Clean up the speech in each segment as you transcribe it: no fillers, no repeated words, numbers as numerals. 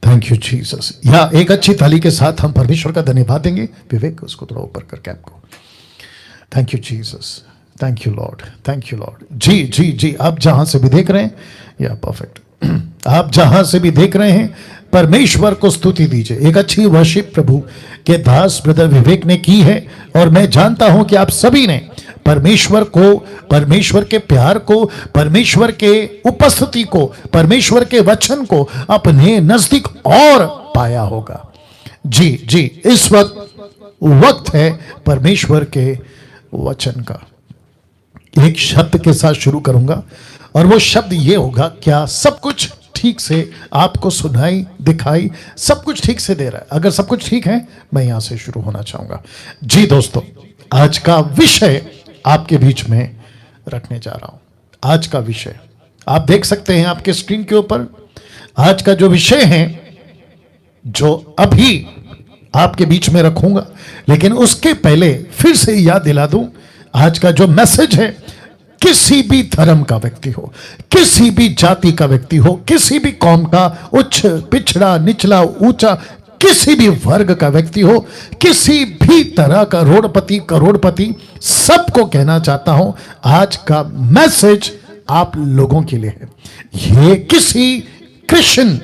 Thank you Jesus. या एक अच्छी थाली के साथ हम परमेश्वर का धन्यवाद देंगे। विवेक उसको थोड़ा ऊपर कर कैप को। Thank you Jesus, thank you lord, thank you lord. जी जी जी, आप जहां से भी देख रहे हैं, या परफेक्ट, आप जहां से भी देख रहे हैं, परमेश्वर को स्तुति दीजिए। एक अच्छी वर्शिप प्रभु के दास ब्रदर विवेक ने की है, और मैं जानता हूं कि आप सभी ने परमेश्वर को, परमेश्वर के प्यार को, परमेश्वर के उपस्थिति को, परमेश्वर के वचन को अपने नजदीक और पाया होगा। जी जी, इस वक्त है परमेश्वर के वचन का। एक शब्द के साथ शुरू करूंगा, और वो शब्द ये होगा, क्या सब कुछ ठीक से आपको सुनाई दिखाई सब कुछ ठीक से दे रहा है? अगर सब कुछ ठीक है, मैं यहां से शुरू होना चाहूंगा। जी दोस्तों, आज का विषय आपके बीच में रखने जा रहा हूं। आज का विषय आप देख सकते हैं आपके स्क्रीन के ऊपर। आज का जो विषय है, जो अभी आपके बीच में रखूंगा, लेकिन उसके पहले फिर से याद दिला दूं, आज का जो मैसेज है, किसी भी धर्म का व्यक्ति हो, किसी भी जाति का व्यक्ति हो, किसी भी कौम का, उच्च पिछड़ा निचला ऊंचा, किसी भी वर्ग का व्यक्ति हो, किसी भी तरह का रोडपति करोड़पति, सबको कहना चाहता हूं, आज का मैसेज आप लोगों के लिए है। ये किसी क्रिश्चियन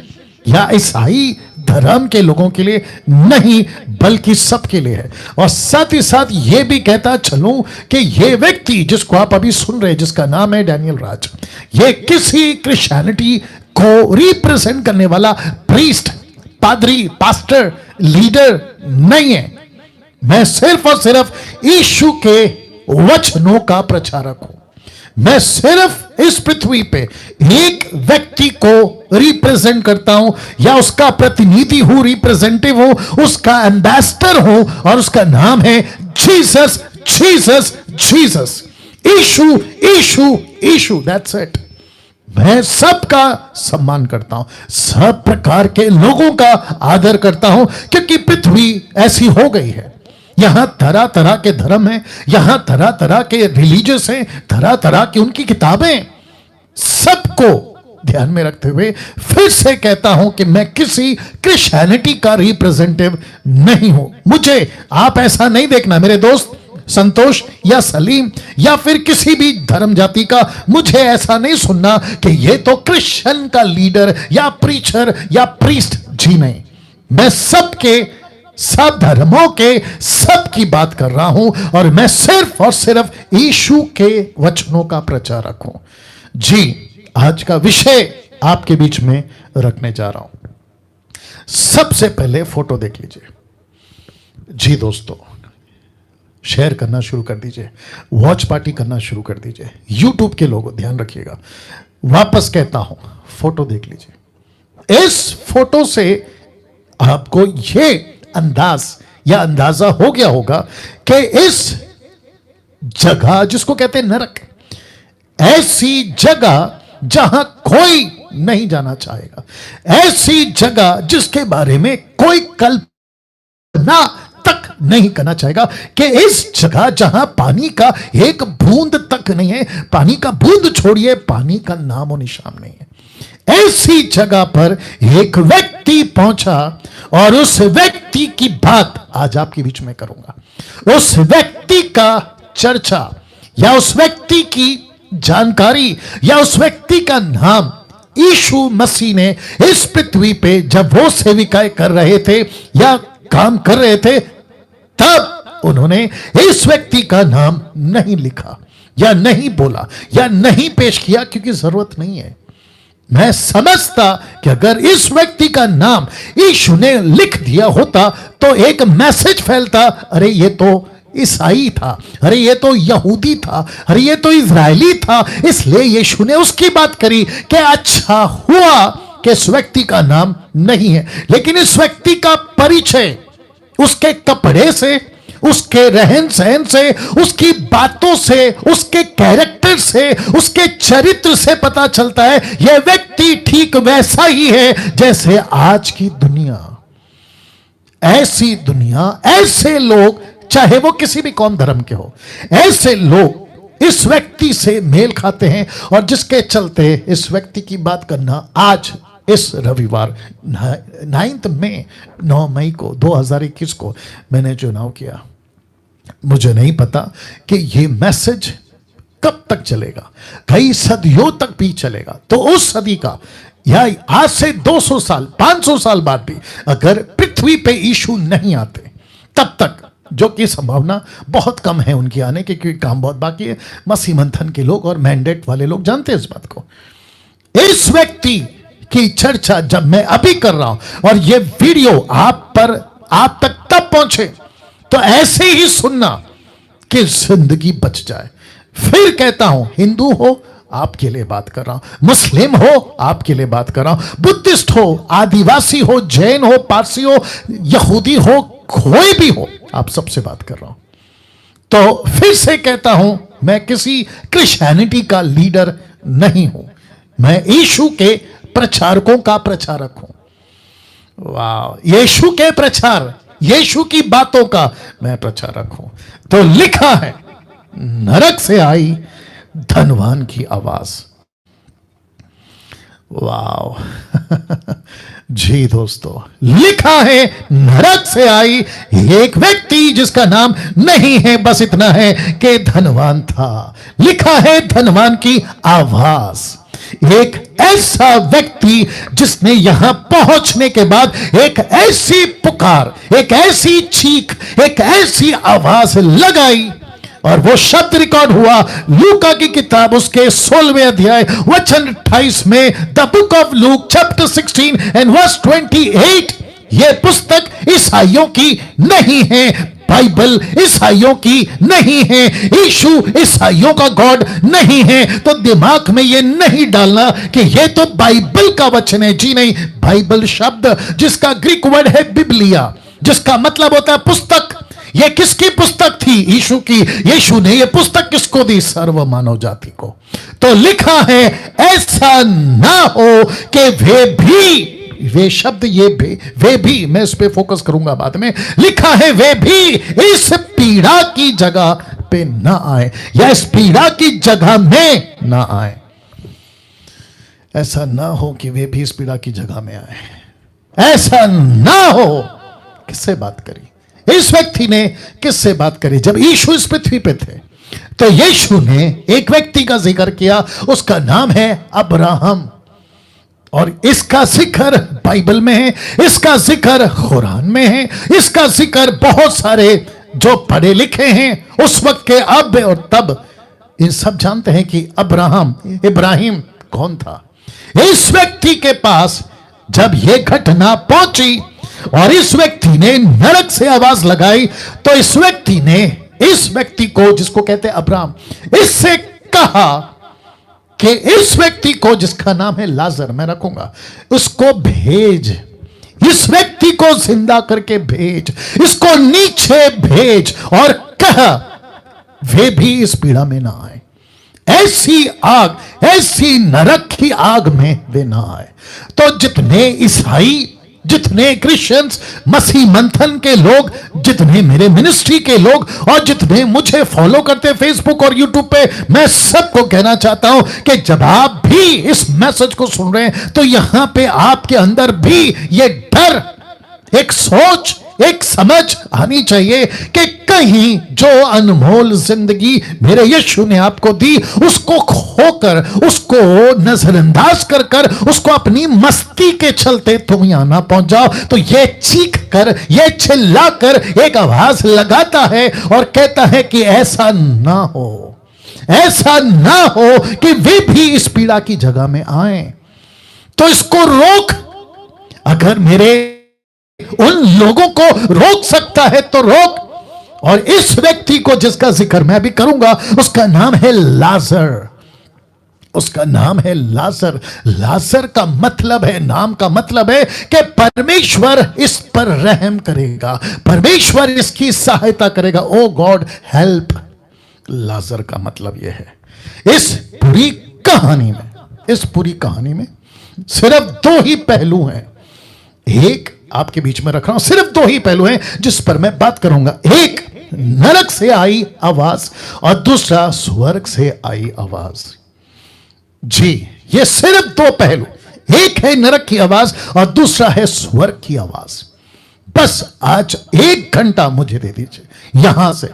या ईसाई धर्म के लोगों के लिए नहीं, बल्कि सबके लिए है। और साथ ही साथ ये भी कहता चलूं कि ये व्यक्ति जिसको आप अभी सुन रहे हैं, जिसका नाम है डैनियल राज, ये किसी क्रिश्चियनिटी को रिप्रेजेंट करने वाला प्रीस्ट, पादरी, पास्टर, लीडर नहीं है। मैं सिर्फ और सिर्फ यीशु के वचनों का प्रचारक हूं। मैं सिर्फ इस पृथ्वी पे एक व्यक्ति को रिप्रेजेंट करता हूं, या उसका प्रतिनिधि हूं, रिप्रेजेंटेटिव हूं, उसका एम्बेसडर हूं, और उसका नाम है जीसस, जीसस, जीसस, यीशु, यीशु, यीशु। That's it. मैं सबका सम्मान करता हूं, सब प्रकार के लोगों का आदर करता हूं, क्योंकि पृथ्वी ऐसी हो गई है। यहां तरह तरह के धर्म हैं, यहां तरह तरह के रिलीजियस हैं, तरह तरह की उनकी किताबें। सबको ध्यान में रखते हुए फिर से कहता हूं कि मैं किसी क्रिश्चियनिटी का रिप्रेजेंटेटिव नहीं हूं। मुझे आप ऐसा नहीं देखना मेरे दोस्त संतोष या सलीम या फिर किसी भी धर्म जाति का, मुझे ऐसा नहीं सुनना कि ये तो क्रिश्चियन का लीडर या प्रीचर या प्रीस्ट। जी नहीं, मैं सबके, सब धर्मों के, सब की बात कर रहा हूं, और मैं सिर्फ और सिर्फ यीशु के वचनों का प्रचारक हूं। जी, आज का विषय आपके बीच में रखने जा रहा हूं। सबसे पहले फोटो देख लीजिए। जी दोस्तों, शेयर करना शुरू कर दीजिए, वॉच पार्टी करना शुरू कर दीजिए। यूट्यूब के लोगों ध्यान रखिएगा, वापस कहता हूं, फोटो देख लीजिए। इस फोटो से आपको यह अंदाज या अंदाजा हो गया होगा कि इस जगह जिसको कहते हैं नरक, ऐसी जगह जहां कोई नहीं जाना चाहेगा, ऐसी जगह जिसके बारे में कोई कल्पना तक नहीं करना चाहेगा, कि इस जगह जहां पानी का एक बूंद तक नहीं है, पानी का बूंद छोड़िए, पानी का नामो निशान नहीं है, ऐसी जगह पर एक व्यक्ति पहुंचा, और उस व्यक्ति की बात आज आपके बीच में करूंगा। उस व्यक्ति का चर्चा या उस व्यक्ति की जानकारी या उस व्यक्ति का नाम यीशु मसीह ने इस पृथ्वी पे जब वो सेविकाएं कर रहे थे या काम कर रहे थे, तब उन्होंने इस व्यक्ति का नाम नहीं लिखा या नहीं बोला या नहीं पेश किया, क्योंकि जरूरत नहीं है। मैं समझता कि अगर इस व्यक्ति का नाम यीशु ने लिख दिया होता तो एक मैसेज फैलता, अरे ये तो ईसाई था, अरे ये तो यहूदी था, अरे ये तो इजरायली था, इसलिए यीशु ने उसकी बात करी कि अच्छा हुआ कि इस व्यक्ति का नाम नहीं है। लेकिन इस व्यक्ति का परिचय उसके कपड़े से, उसके रहन सहन से, उसकी बातों से, उसके कैरेक्टर से, उसके चरित्र से पता चलता है यह व्यक्ति ठीक वैसा ही है जैसे आज की दुनिया। ऐसी दुनिया, ऐसे लोग, चाहे वो किसी भी कौम धर्म के हो, ऐसे लोग इस व्यक्ति से मेल खाते हैं, और जिसके चलते इस व्यक्ति की बात करना आज इस रविवार 9 मई को 2021 को मैंने चुनाव किया। मुझे नहीं पता कि ये मैसेज कब तक चलेगा, कई सदियों तक भी चलेगा। तो उस सदी का या आज से 200 साल 500 साल बाद भी अगर पृथ्वी पे यीशु नहीं आते तब तक, जो कि संभावना बहुत कम है उनकी आने की, क्योंकि काम बहुत बाकी है। मसीह मंथन के लोग और मैंडेट वाले लोग जानते हैं इस बात को। इस व्यक्ति की चर्चा जब मैं अभी कर रहा हूं और ये वीडियो आप तक तब पहुंचे तो ऐसे ही सुनना कि जिंदगी बच जाए। फिर कहता हूं, हिंदू हो आपके लिए बात कर रहा हूं, मुस्लिम हो आपके लिए बात कर रहा हूं, बुद्धिस्ट हो, आदिवासी हो, जैन हो, पारसी हो, यहूदी हो, कोई भी हो, आप सबसे बात कर रहा हूं। तो फिर से कहता हूं, मैं किसी क्रिश्चियनिटी का लीडर नहीं हूं, मैं यीशु के प्रचारकों का प्रचारक हूं। वाह, यीशु के प्रचार, यीशु की बातों का मैं प्रचारक हूं। तो लिखा है, नरक से आई धनवान की आवाज। वाह जी दोस्तों, लिखा है नरक से आई एक व्यक्ति जिसका नाम नहीं है, बस इतना है कि धनवान था। लिखा है धनवान की आवाज, एक ऐसा व्यक्ति जिसने यहां पहुंचने के बाद एक ऐसी पुकार, एक ऐसी चीख, एक ऐसी आवाज लगाई और वो शब्द रिकॉर्ड हुआ लूका की किताब उसके 16वें अध्याय वचन 28 में, the book of Luke chapter 16 and verse 28। ये पुस्तक ईसाइयों की नहीं है, बाइबल ईसाइयों की नहीं है, यीशु ईसाइयों का गॉड नहीं है। तो दिमाग में ये नहीं डालना कि ये तो बाइबल का वचन है। जी नहीं, बाइबल शब्द जिसका ग्रीक वर्ड है बिबलिया, जिसका मतलब होता है पुस्तक। ये किसकी पुस्तक थी? यीशु की। यीशु ने ये पुस्तक किसको दी? सर्व मानव जाति को। तो लिखा है ऐसा ना हो कि वे शब्द, ये वे भी, मैं इस पे फोकस करूंगा बाद में। लिखा है वे भी इस पीड़ा की जगह पे ना आए, या इस पीड़ा की जगह में ना आए। ऐसा ना हो कि वे भी इस पीड़ा की जगह में आए। ऐसा ना हो। किससे बात करी इस व्यक्ति ने? किससे बात करी? जब यीशु इस पृथ्वी पे थे तो यीशु ने एक व्यक्ति का जिक्र किया, उसका नाम है अब्राहम। और इसका जिक्र बाइबल में है, इसका जिक्र कुरान में है, इसका जिक्र बहुत सारे जो पढ़े लिखे हैं उस वक्त के अब और तब, ये सब जानते हैं कि इब्राहिम कौन था। इस व्यक्ति के पास जब यह घटना पहुंची और इस व्यक्ति ने नरक से आवाज लगाई, तो इस व्यक्ति ने इस व्यक्ति को, जिसको कहते हैं अब्राहम, इससे कहा कि इस व्यक्ति को, जिसका नाम है लाजर, मैं रखूंगा, उसको भेज, इस व्यक्ति को जिंदा करके भेज, इसको नीचे भेज और कहा वे भी इस पीड़ा में ना आए। ऐसी आग, ऐसी नरक की आग में वे ना आए। तो जितने ईसाई, जितने क्रिश्चियंस, मसीह मंथन के लोग, जितने मेरे मिनिस्ट्री के लोग और जितने मुझे फॉलो करते फेसबुक और यूट्यूब पे, मैं सबको कहना चाहता हूं कि जब आप भी इस मैसेज को सुन रहे हैं तो यहां पे आपके अंदर भी ये डर, एक सोच, एक समझ आनी चाहिए कि कहीं जो अनमोल जिंदगी मेरे यीशु ने आपको दी, उसको खोकर, उसको नजरअंदाज कर उसको अपनी मस्ती के चलते तुम यहां ना पहुंच जाओ। तो ये चीख कर, ये चिल्ला कर एक आवाज लगाता है और कहता है कि ऐसा ना हो, ऐसा ना हो कि वे भी इस पीड़ा की जगह में आए। तो इसको रोक। अगर मेरे उन लोगों को रोक सकता है तो रोक। और इस व्यक्ति को, जिसका जिक्र मैं भी करूंगा, उसका नाम है लाजर। उसका नाम है लाजर। लाजर का मतलब है, नाम का मतलब है कि परमेश्वर इस पर रहम करेगा, परमेश्वर इसकी सहायता करेगा। ओ गॉड हेल्प। लाजर का मतलब यह है। इस पूरी कहानी में सिर्फ दो ही पहलू हैं। एक आपके बीच में रख रहा हूं, सिर्फ दो ही पहलू हैं जिस पर मैं बात करूंगा। एक नरक से आई आवाज और दूसरा स्वर्ग से आई आवाज। जी, ये सिर्फ दो पहलू। एक है नरक की आवाज और दूसरा है स्वर्ग की आवाज। बस आज 1 घंटा मुझे दे दीजिए, यहां से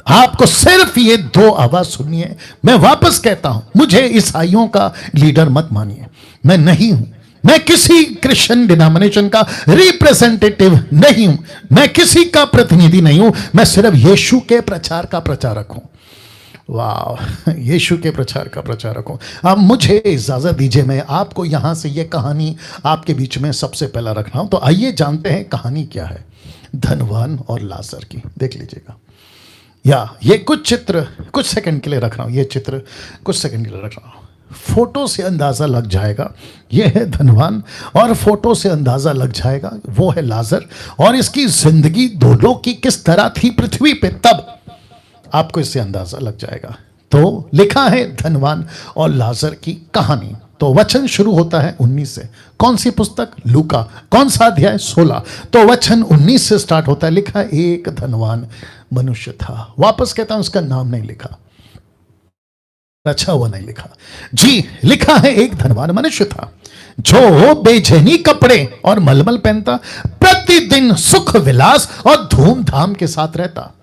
आपको सिर्फ ये 2 आवाज सुननी है। मैं वापस कहता हूं, मुझे ईसाइयों का लीडर मत मानिए, मैं नहीं हूं। मैं किसी क्रिश्चियन डिनोमिनेशन का रिप्रेजेंटेटिव नहीं हूं, मैं किसी का प्रतिनिधि नहीं हूं, मैं सिर्फ यीशु के प्रचार का प्रचारक हूं। वाह, यीशु के प्रचार का प्रचारक हूं। अब मुझे इजाजत दीजिए, मैं आपको यहां से ये कहानी आपके बीच में सबसे पहला रख रहा हूं। तो आइए जानते हैं कहानी क्या है धनवान और लाजर की। देख लीजिएगा, या ये कुछ चित्र कुछ सेकंड के लिए रख रहा हूं, ये चित्र कुछ सेकंड के लिए रख रहा हूं। फोटो से अंदाजा लग जाएगा ये है धनवान, और फोटो से अंदाजा लग जाएगा वो है लाजर, और इसकी जिंदगी दोनों की किस तरह थी पृथ्वी पे, तब आपको इससे अंदाजा लग जाएगा। तो लिखा है धनवान और लाजर की कहानी। तो वचन शुरू होता है 19 से। कौन सी पुस्तक? लूका। कौन सा अध्याय? 16। तो वचन 19 से स्टार्ट होता है। लिखा है एक धनवान मनुष्य था। वापस कहता हूं, उसका नाम नहीं लिखा, अच्छा हुआ नहीं लिखा जी। लिखा है एक धनवान मनुष्य था जो बेचैनी कपड़े और मलमल पहनता, प्रतिदिन सुख विलास और धूमधाम के साथ रहता।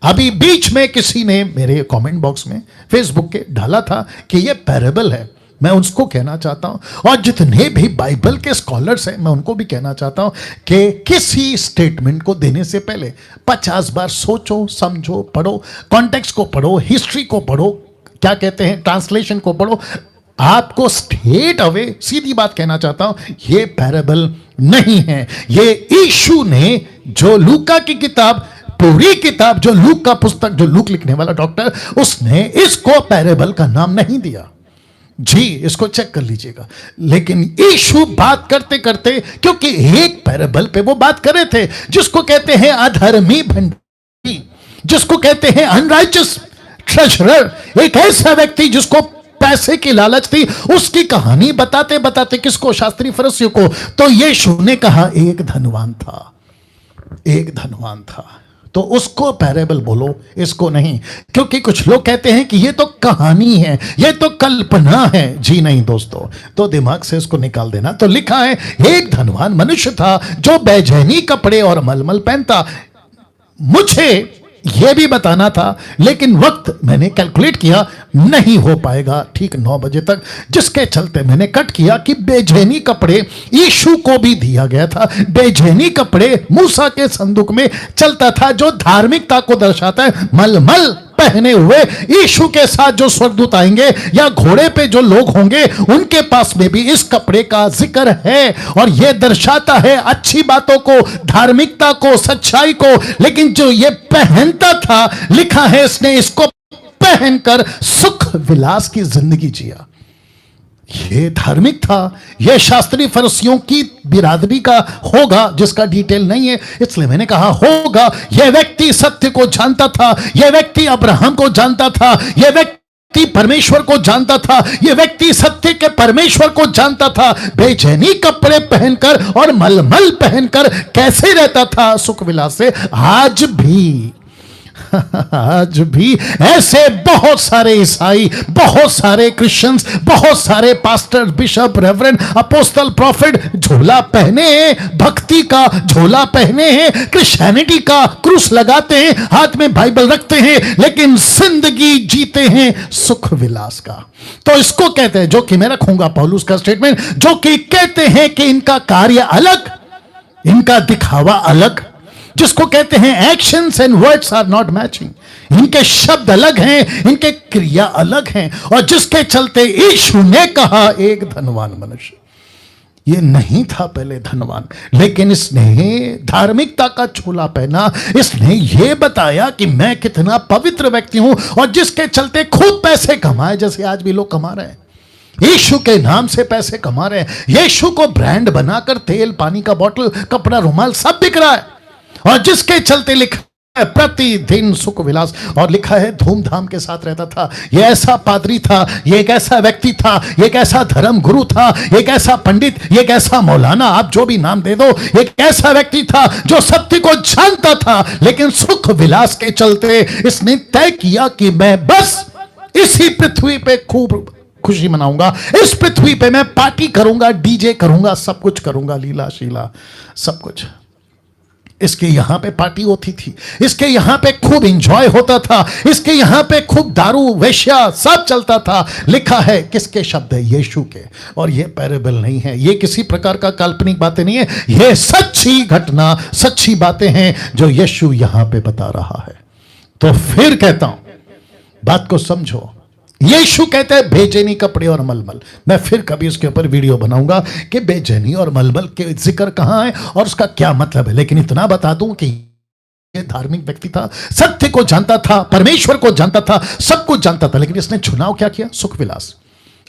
अभी बीच में किसी ने मेरे कमेंट बॉक्स में फेसबुक के डाला था कि यह पैरेबल है। मैं उसको कहना चाहता हूं, और जितने भी बाइबल के स्कॉलर्स हैं मैं उनको भी कहना चाहता हूं कि किसी स्टेटमेंट को देने से पहले 50 बार सोचो, समझो, पढ़ो, कॉन्टेक्स्ट को पढ़ो, हिस्ट्री को पढ़ो, क्या कहते हैं ट्रांसलेशन को पढ़ो। आपको स्ट्रेट अवे सीधी बात कहना चाहता हूं, ये पैरेबल नहीं है। ये यीशु ने जो लूका की किताब, पूरी किताब जो लूक का पुस्तक, जो लूक लिखने वाला डॉक्टर, उसने इसको पैरेबल का नाम नहीं दिया जी। इसको चेक कर लीजिएगा। लेकिन यीशु बात करते करते, क्योंकि एक पैरेबल पे वो बात कर रहे थे जिसको कहते हैं अधर्मी भंडारी, जिसको कहते हैं अनराइचस ट्रेजरर, एक ऐसा व्यक्ति जिसको पैसे की लालच थी। उसकी कहानी बताते बताते किसको? शास्त्री फरीसियों को। तो यीशु ने कहा एक धनवान था, एक धनवान था। तो उसको पैरेबल बोलो, इसको नहीं। क्योंकि कुछ लोग कहते हैं कि ये तो कहानी है, ये तो कल्पना है। जी नहीं दोस्तों, तो दिमाग से इसको निकाल देना। तो लिखा है एक धनवान मनुष्य था जो बेचैनी कपड़े और मलमल पहनता। मुझे यह भी बताना था, लेकिन वक्त मैंने कैलकुलेट किया नहीं हो पाएगा ठीक 9 बजे तक, जिसके चलते मैंने कट किया कि बेचैनी कपड़े यीशु को भी दिया गया था। बेचैनी कपड़े मूसा के संदूक में चलता था, जो धार्मिकता को दर्शाता है। मलमल पहने हुए यीशु के साथ जो स्वर्गदूत आएंगे या घोड़े पे जो लोग होंगे, उनके पास में भी इस कपड़े का जिक्र है, और यह दर्शाता है अच्छी बातों को, धार्मिकता को, सच्चाई को। लेकिन जो ये पहनता था, लिखा है इसने इसको पहनकर सुख विलास की जिंदगी जिया। ये धार्मिक था, ये शास्त्री फरीसियों की बिरादरी का होगा, जिसका डिटेल नहीं है, इसलिए मैंने कहा होगा। यह व्यक्ति सत्य को जानता था, यह व्यक्ति अब्राहम को जानता था, यह व्यक्ति परमेश्वर को जानता था, यह व्यक्ति सत्य के परमेश्वर को जानता था। बेचैनी कपड़े पहनकर और मलमल पहनकर कैसे रहता था सुख विलास से। आज भी ऐसे बहुत सारे ईसाई, बहुत सारे क्रिश्चियंस, बहुत सारे pastor, bishop, reverend, apostle, profit झोला पहने हैं, भक्ति का झोला पहने हैं, क्रिश्चियनिटी का क्रूस लगाते हैं, हाथ में बाइबल रखते हैं, लेकिन जिंदगी जीते हैं सुख विलास का। तो इसको कहते हैं, जो कि मैं रखूंगा पौलुस का स्टेटमेंट, जो कि कहते हैं कि इनका कार्य अलग, इनका दिखावा अलग, जिसको कहते हैं actions and words are not matching. इनके शब्द अलग हैं, इनके क्रिया अलग हैं, और जिसके चलते यीशु ने कहा एक धनवान मनुष्य। ये नहीं था पहले धनवान, लेकिन इसने धार्मिकता का छोला पहना। इसने ये बताया कि मैं कितना पवित्र व्यक्ति हूं, और जिसके चलते खूब पैसे कमाए, जैसे आज भी लोग कमा रहे हैं। यीशु के नाम से पैसे कमा रहे हैं। यीशु को ब्रांड बनाकर तेल, पानी का बोतल, कपड़ा, रुमाल सब बिक रहा है, और जिसके चलते लिखा है प्रतिदिन सुख विलास, और लिखा है धूमधाम के साथ रहता था। यह ऐसा पादरी था, यह एक ऐसा व्यक्ति था, यह एक ऐसा धर्म गुरु था, एक ऐसा पंडित, एक ऐसा मौलाना, आप जो भी नाम दे दो, एक ऐसा व्यक्ति था जो सत्य को जानता था। लेकिन सुख विलास के चलते इसने तय किया कि मैं बस इसी पृथ्वी पे खूब खुशी मनाऊंगा, इस पृथ्वी पे मैं पार्टी करूंगा, डीजे करूंगा, सब कुछ करूंगा, लीला शीला सब कुछ। इसके यहां पे पार्टी होती थी, इसके यहां पे खूब एंजॉय होता था, इसके यहां पे खूब दारू वेश्या सब चलता था। लिखा है, किसके शब्द है? यीशु के। और ये पैरेबल नहीं है, ये किसी प्रकार का काल्पनिक बातें नहीं है, ये सच्ची घटना, सच्ची बातें हैं जो यीशु यहां पे बता रहा है। तो फिर कहता हूं, बात को समझो। यीशु कहते हैं बेचैनी, कपड़े और मलमल। मैं फिर कभी उसके ऊपर वीडियो बनाऊंगा कि बेचैनी और मलमल के जिक्र कहां है और उसका क्या मतलब है। लेकिन इतना बता दूं कि ये धार्मिक व्यक्ति था, सत्य को जानता था, परमेश्वर को जानता था, सब कुछ जानता था, लेकिन इसने चुनाव क्या किया? सुख विलास।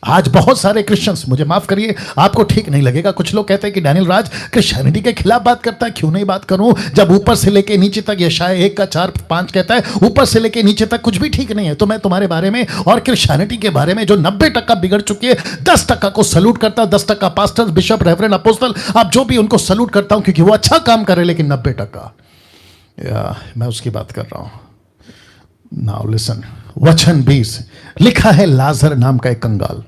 आज बहुत सारे क्रिश्चियंस, मुझे माफ करिए, आपको ठीक नहीं लगेगा, कुछ लोग कहते हैं कि डैनियल राज क्रिश्चियनिटी के खिलाफ बात करता है। क्यों नहीं बात करूं, जब ऊपर से लेके नीचे तक, यशाया 1:4-5 कहता है ऊपर से लेके नीचे तक कुछ भी ठीक नहीं है। तो मैं तुम्हारे बारे में और क्रिश्चियनिटी के बारे में जो 90% बिगड़ चुकी है, 10% को सल्यूट करता हूं। 10% पास्टर्स, बिशप, रेवरेंड, अपोस्टल, आप जो भी, उनको सल्यूट करता हूं क्योंकि वो अच्छा काम कर रहे। लेकिन 90% मैं उसकी बात कर रहा हूं। नाउ लिसन, वचन 20 लिखा है, लाजर नाम का एक कंगाल,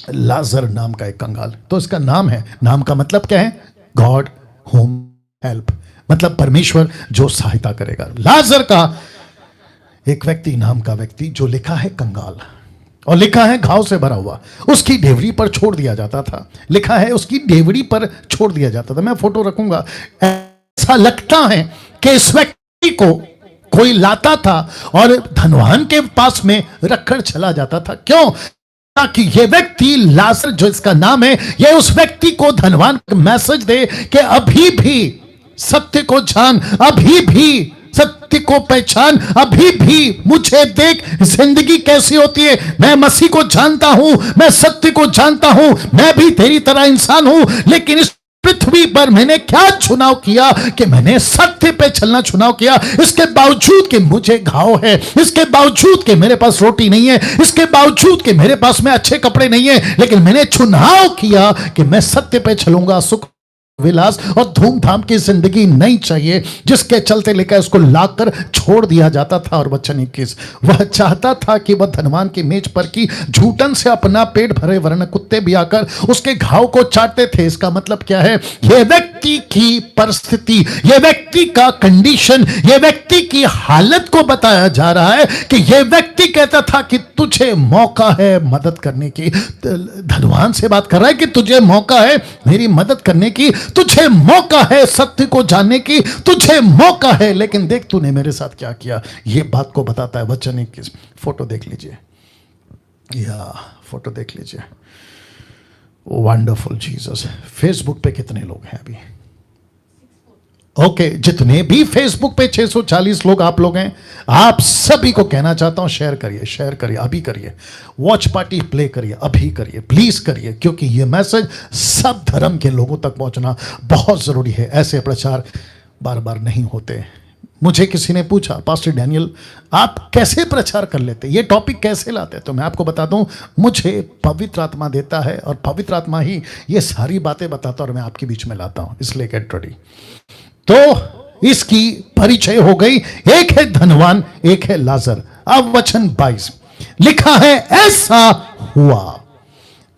लाजर नाम का एक कंगाल। तो इसका नाम है, नाम का मतलब क्या है? गॉड होम हेल्प, मतलब परमेश्वर जो सहायता करेगा। लाजर का एक व्यक्ति, नाम का व्यक्ति, जो लिखा है कंगाल, और लिखा है घाव से भरा हुआ, उसकी डेवड़ी पर छोड़ दिया जाता था। लिखा है उसकी डेवड़ी पर छोड़ दिया जाता था। मैं फोटो रखूंगा। ऐसा लगता है कि इस व्यक्ति को कोई लाता था और धनवान के पास में रखकर चला जाता था। क्यों? ताकि ये व्यक्ति लाजर, जो इसका नाम है, ये उस व्यक्ति को धनवान मैसेज दे कि अभी भी सत्य को जान, अभी भी सत्य को पहचान, अभी भी मुझे देख, जिंदगी कैसी होती है। मैं मसीह को जानता हूं, मैं सत्य को जानता हूं, मैं भी तेरी तरह इंसान हूं, लेकिन इस पृथ्वी पर मैंने क्या चुनाव किया कि मैंने सत्य पे चलना चुनाव किया। इसके बावजूद कि मुझे घाव है, इसके बावजूद कि मेरे पास रोटी नहीं है, इसके बावजूद कि मेरे पास में अच्छे कपड़े नहीं है, लेकिन मैंने चुनाव किया कि मैं सत्य पे चलूंगा। सुख विलास और धूमधाम की जिंदगी नहीं चाहिए, जिसके चलते लेकर उसको लाकर छोड़ दिया जाता था। और वचन 21, वह चाहता था कि वह धनवान की मेज पर की झूठन से अपना पेट भरे, वरन कुत्ते भी आकर उसके घाव को चाटते थे। इसका मतलब क्या है? यह व्यक्ति की परिस्थिति, यह व्यक्ति का कंडीशन, यह व्यक्ति की हालत को बताया जा रहा है कि यह व्यक्ति कहता था कि तुझे मौका है मदद करने की। धनवान से बात कर रहा है कि तुझे मौका है मेरी मदद करने की, तुझे मौका है सत्य को जानने की, तुझे मौका है, लेकिन देख तूने मेरे साथ क्या किया। ये बात को बताता है वचन 21। फोटो देख लीजिए, या फोटो देख लीजिए। Wonderful Jesus. फेसबुक पे कितने लोग हैं अभी? ओके, जितने भी फेसबुक पे 640 लोग आप लोग हैं, आप सभी को कहना चाहता हूं, शेयर करिए, शेयर करिए, अभी करिए। वॉच पार्टी प्ले करिए, अभी करिए, प्लीज करिए, क्योंकि यह मैसेज सब धर्म के लोगों तक पहुंचना बहुत जरूरी है। ऐसे प्रचार बार बार नहीं होते। मुझे किसी ने पूछा, पास्टर डैनियल आप कैसे प्रचार कर लेते, ये टॉपिक कैसे लाते? तो मैं आपको बता दूं, मुझे पवित्र आत्मा देता है और पवित्र आत्मा ही ये सारी बातें बताता और मैं आपके बीच में लाता हूं। इसलिए गेट रेडी। तो इसकी परिचय हो गई। एक है धनवान, एक है लाजर। अब वचन 22 लिखा है, ऐसा हुआ,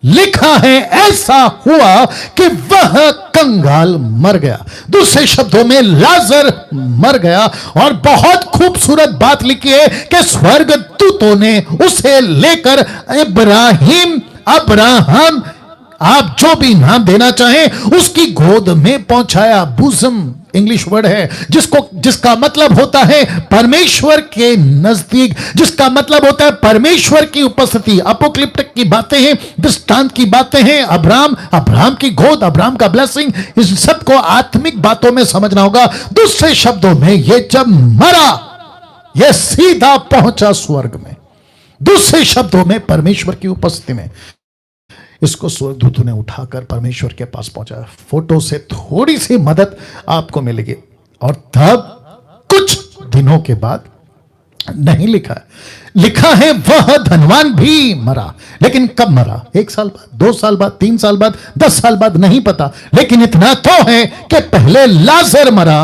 लिखा है ऐसा हुआ कि वह कंगाल मर गया। दूसरे शब्दों में लाजर मर गया। और बहुत खूबसूरत बात लिखी है कि स्वर्गदूतों ने उसे लेकर अब्राहम, आप जो भी नाम देना चाहें, उसकी गोद में पहुंचाया। बुज़म इंग्लिश वर्ड है जिसका मतलब होता है परमेश्वर के नजदीक, जिसका मतलब होता है परमेश्वर की उपस्थिति। अपोक्लिप्टिक की बातें हैं, दृष्टांत की बातें हैं। अब्राहम की गोद, अब्राहम का ब्लेसिंग, इस सबको आत्मिक बातों में समझना होगा। दूसरे शब्दों में, यह जब मरा, यह सीधा पहुंचा स्वर्ग में। दूसरे शब्दों में, परमेश्वर की उपस्थिति में इसको स्वर्गदूतों ने उठाकर परमेश्वर के पास पहुंचाया। फोटो से थोड़ी सी मदद आपको मिलेगी। और तब कुछ दिनों के बाद, नहीं लिखा है, लिखा है वह धनवान भी मरा। लेकिन कब मरा? 1 साल बाद, 2 साल बाद, 3 साल बाद, 10 साल बाद, नहीं पता। लेकिन इतना तो है कि पहले लाजर मरा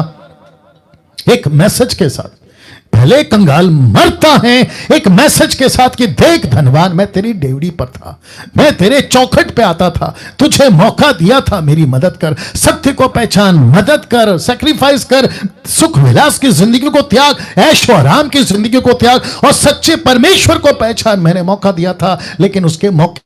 एक मैसेज के साथ। पहले कंगाल मरता है एक मैसेज के साथ कि देख धनवान, मैं तेरी डेवड़ी पर था, मैं तेरे चौखट पे आता था, तुझे मौका दिया था, मेरी मदद कर, सत्य को पहचान, मदद कर, सैक्रिफाइस कर, सुख विलास की जिंदगी को त्याग, ऐशो आराम की जिंदगी को त्याग और सच्चे परमेश्वर को पहचान। मैंने मौका दिया था लेकिन उसके मौके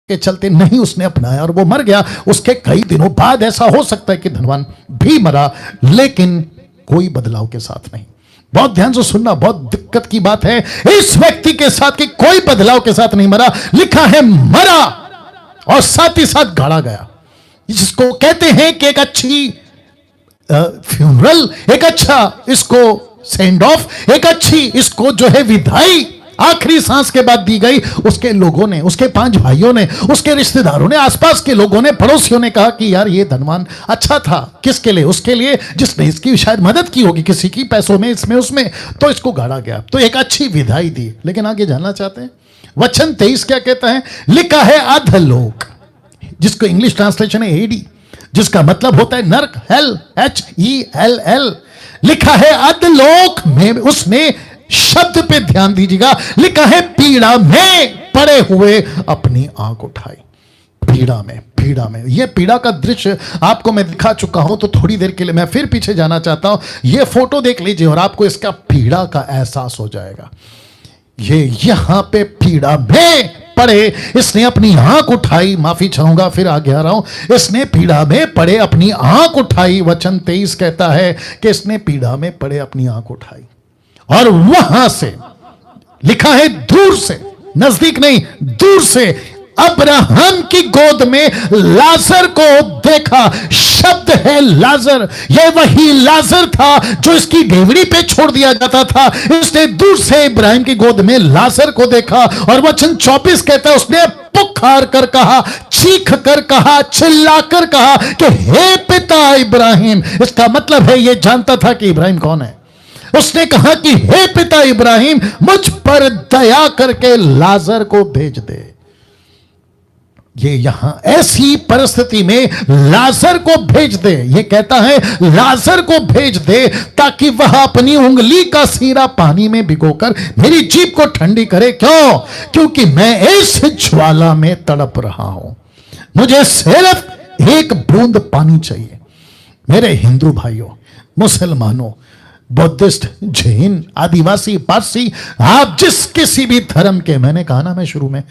के चलते नहीं उसने अपनाया और वो मर गया। उसके कई दिनों बाद ऐसा हो सकता है कि धनवान भी मरा, लेकिन कोई बदलाव के साथ नहीं। बहुत ध्यान से सुनना, बहुत दिक्कत की बात है इस व्यक्ति के साथ कि कोई बदलाव के साथ नहीं मरा, लिखा है मरा और साथ ही साथ गाड़ा गया। जिसको कहते हैं कि एक अच्छी फ्यूनरल, एक अच्छा इसको सेंड ऑफ, एक अच्छी इसको जो है विदाई आखिरी सांस के बाद दी गई। उसके लोगों ने, उसके 5 भाइयों ने, उसके रिश्तेदारों ने, आसपास के लोगों ने, पड़ोसियों ने कहा कि यार ये धनवान अच्छा था। किसके लिए? उसके लिए जिसने इसकी शायद मदद की होगी किसी की, पैसों में, इसमें उसमें, तो इसको गाड़ा गया। तो एक अच्छी विदाई दी। लेकिन आगे जानना चाहते हैं वचन 23 क्या कहता है? लिखा है अधलोक, जिसको इंग्लिश ट्रांसलेशन है एडी, जिसका मतलब होता है नरक, हेल, HELL। लिखा है अधलोक में उसने, शब्द पे ध्यान दीजिएगा, लिखा है पीड़ा में पड़े हुए अपनी आंख उठाई। पीड़ा में, पीड़ा में। यह पीड़ा का दृश्य आपको मैं दिखा चुका हूं, तो थोड़ी देर के लिए मैं फिर पीछे जाना चाहता हूं। यह फोटो देख लीजिए और आपको इसका पीड़ा का एहसास हो जाएगा। ये यहां पे पीड़ा में पड़े, इसने अपनी आंख उठाई, माफी चाहूंगा फिर आगे आ रहा हूं, इसने पीड़ा में पड़े अपनी आंख उठाई। वचन 23 कहता है कि इसने पीड़ा में पड़े अपनी आंख उठाई और वहां से, लिखा है दूर से, नजदीक नहीं, दूर से अब्राहम की गोद में लाजर को देखा। शब्द है लाजर, यह वही लाजर था जो इसकी डेवड़ी पे छोड़ दिया जाता था। इसने दूर से इब्राहिम की गोद में लाजर को देखा और वचन 24 कहता है उसने पुकार कर कहा, चीख कर कहा, चिल्ला कर कहा कि हे पिता इब्राहिम। इसका मतलब है यह जानता था कि इब्राहिम कौन है। उसने कहा कि हे पिता इब्राहिम, मुझ पर दया करके लाजर को भेज दे। ये यहां ऐसी परिस्थिति में लाजर को भेज दे, ये कहता है लाजर को भेज दे ताकि वह अपनी उंगली का सीरा पानी में भिगोकर मेरी जीभ को ठंडी करे। क्यों? क्योंकि मैं इस ज्वाला में तड़प रहा हूं, मुझे सिर्फ एक बूंद पानी चाहिए। मेरे हिंदू भाइयों, मुसलमानों, बुद्धिस्ट, जैन, आदिवासी, पारसी, आप जिस किसी भी धर्म के, मैंने कहा ना मैं शुरू में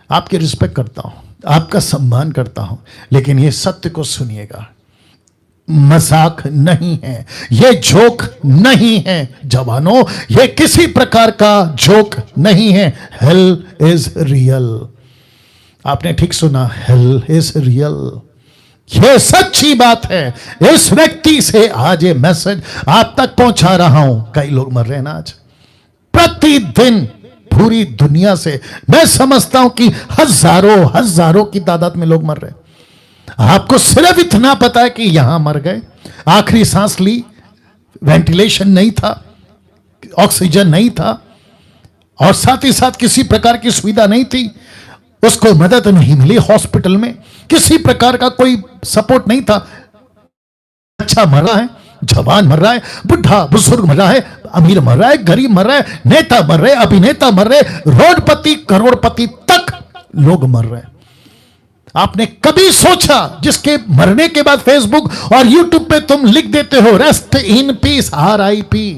आपकी रिस्पेक्ट करता हूं, आपका सम्मान करता हूं, लेकिन ये सत्य को सुनिएगा, मजाक नहीं है, ये जोक नहीं है जवानों, ये किसी प्रकार का जोक नहीं है। Hell is real. आपने ठीक सुना, हेल इज रियल। यह सच्ची बात है। इस व्यक्ति से आज ये मैसेज आप तक पहुंचा रहा हूं। कई लोग मर रहे हैं ना आज, प्रतिदिन पूरी दुनिया से मैं समझता हूं कि हजारों की तादाद में लोग मर रहे हैं। आपको सिर्फ इतना पता है कि यहां मर गए, आखिरी सांस ली, वेंटिलेशन नहीं था, ऑक्सीजन नहीं था और साथ ही साथ किसी प्रकार की सुविधा नहीं थी, उसको मदद नहीं मिली, हॉस्पिटल में किसी प्रकार का कोई सपोर्ट नहीं था। अच्छा मर रहा है, जवान मर रहा है, बुढ़ा बुजुर्ग मर रहा है, अमीर मर रहा है, गरीब मर रहा है, नेता मर रहे, अभिनेता मर रहे, रोडपति करोड़पति तक लोग मर रहे हैं। आपने कभी सोचा जिसके मरने के बाद फेसबुक और यूट्यूब पे तुम लिख देते हो रेस्ट इन पीस, RIP,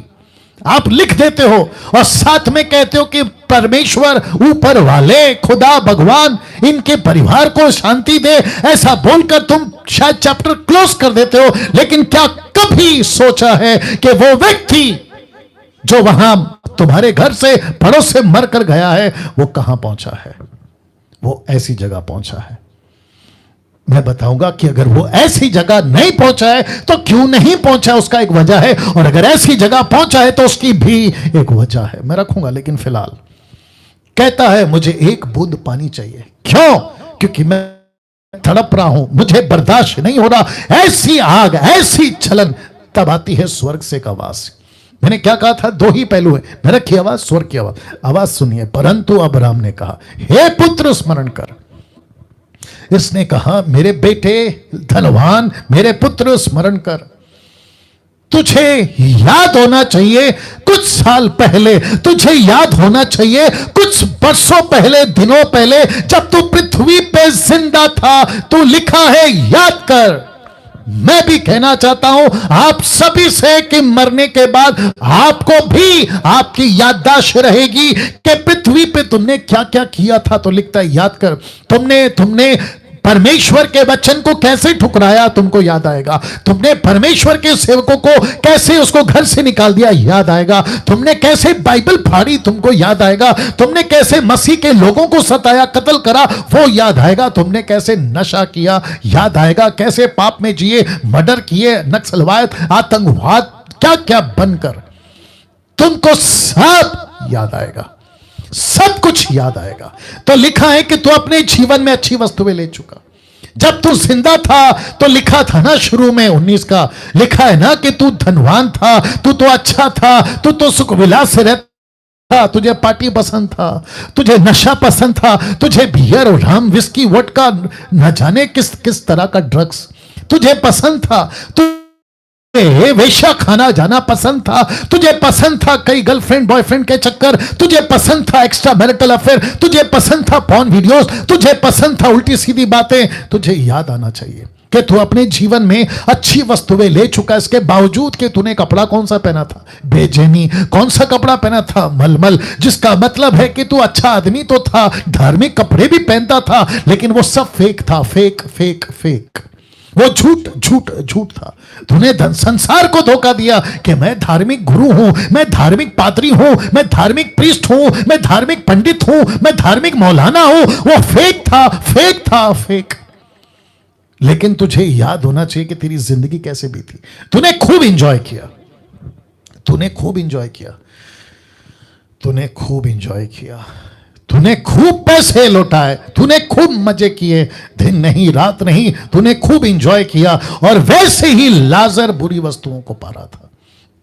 आप लिख देते हो और साथ में कहते हो कि परमेश्वर, ऊपर वाले, खुदा, भगवान इनके परिवार को शांति दे, ऐसा बोलकर तुम शायद चैप्टर क्लोज कर देते हो। लेकिन क्या कभी सोचा है कि वो व्यक्ति जो वहां तुम्हारे घर से पड़ोस से मर कर गया है वो कहां पहुंचा है? वो ऐसी जगह पहुंचा है। मैं बताऊंगा कि अगर वो ऐसी जगह नहीं पहुंचा है तो क्यों नहीं पहुंचा, उसका एक वजह है, और अगर ऐसी जगह पहुंचा है तो उसकी भी एक वजह है। मैं रखूंगा, लेकिन फिलहाल कहता है मुझे एक बूंद पानी चाहिए। क्यों? क्योंकि मैं तड़प रहा हूं, मुझे बर्दाश्त नहीं हो रहा। ऐसी आग, ऐसी जलन, तब आती है स्वर्ग से एक आवाज। मैंने क्या कहा था? 2 ही पहलू है, नरक की आवाज, स्वर्ग की आवाज। आवाज सुनिए। परंतु अब्राहम ने कहा, हे पुत्र स्मरण कर। इसने कहा, मेरे बेटे धनवान, मेरे पुत्र स्मरण कर। तुझे याद होना चाहिए कुछ साल पहले, तुझे याद होना चाहिए कुछ वर्षों पहले, दिनों पहले, जब तू पृथ्वी पे जिंदा था, तो लिखा है याद कर। मैं भी कहना चाहता हूं आप सभी से कि मरने के बाद आपको भी आपकी याददाश्त रहेगी कि पृथ्वी पे तुमने क्या क्या किया था। तो लिखता है याद कर। तुमने परमेश्वर के वचन को कैसे ठुकराया, तुमको याद आएगा। तुमने परमेश्वर के सेवकों को कैसे उसको घर से निकाल दिया, याद आएगा। तुमने कैसे बाइबल फाड़ी, तुमको याद आएगा। तुमने कैसे मसीह के लोगों को सताया, कत्ल करा, वो याद आएगा। तुमने कैसे नशा किया, याद आएगा। कैसे पाप में जिए, मर्डर किए, नक्सलवाद, आतंकवाद, क्या क्या बनकर, तुमको सब याद आएगा, सब कुछ याद आएगा। तो लिखा है कि तू अपने जीवन में अच्छी वस्तुएं ले चुका। जब तू जिंदा था तो लिखा था ना शुरू में 19 का, लिखा है ना कि तू धनवान था, तू तो अच्छा था, तू तो सुख विलास से रहता, तुझे पार्टी पसंद था, तुझे नशा पसंद था, तुझे बियर और राम विस्की वोडका न जाने किस किस तरह का ड्रग्स तुझे पसंद था, वेश्या खाना जाना पसंद था, तुझे पसंद था कई गर्लफ्रेंड बॉयफ्रेंड के चक्कर, तुझे पसंद था एक्स्ट्रा मैरिटल अफेयर, तुझे पसंद था पॉर्न वीडियोस, तुझे पसंद था उल्टी सीधी बातें। तुझे याद आना चाहिए कि तू अपने जीवन में अच्छी वस्तुएं ले चुका, इसके बावजूद कि तूने कपड़ा कौन सा पहना था, बेचैनी। कौन सा कपड़ा पहना था, मलमल, जिसका मतलब है कि तू अच्छा आदमी तो था, धार्मिक कपड़े भी पहनता था, लेकिन वो सब फेक था, फेक फेक फेक, वो झूठ झूठ झूठ था। तूने संसार को धोखा दिया कि मैं धार्मिक गुरु हूं, मैं धार्मिक पादरी हूं, मैं धार्मिक प्रीस्ट हूं, मैं धार्मिक पंडित हूं, मैं धार्मिक मौलाना हूं। वो फेक था, फेक था, फेक। लेकिन तुझे याद होना चाहिए कि तेरी जिंदगी कैसे बीती। तूने खूब इंजॉय किया, तूने खूब इंजॉय किया, तूने खूब इंजॉय किया, तूने खूब पैसे लौटाए, तूने खूब मजे किए, दिन नहीं रात नहीं, तूने खूब इंजॉय किया। और वैसे ही लाजर बुरी वस्तुओं को पा रहा था।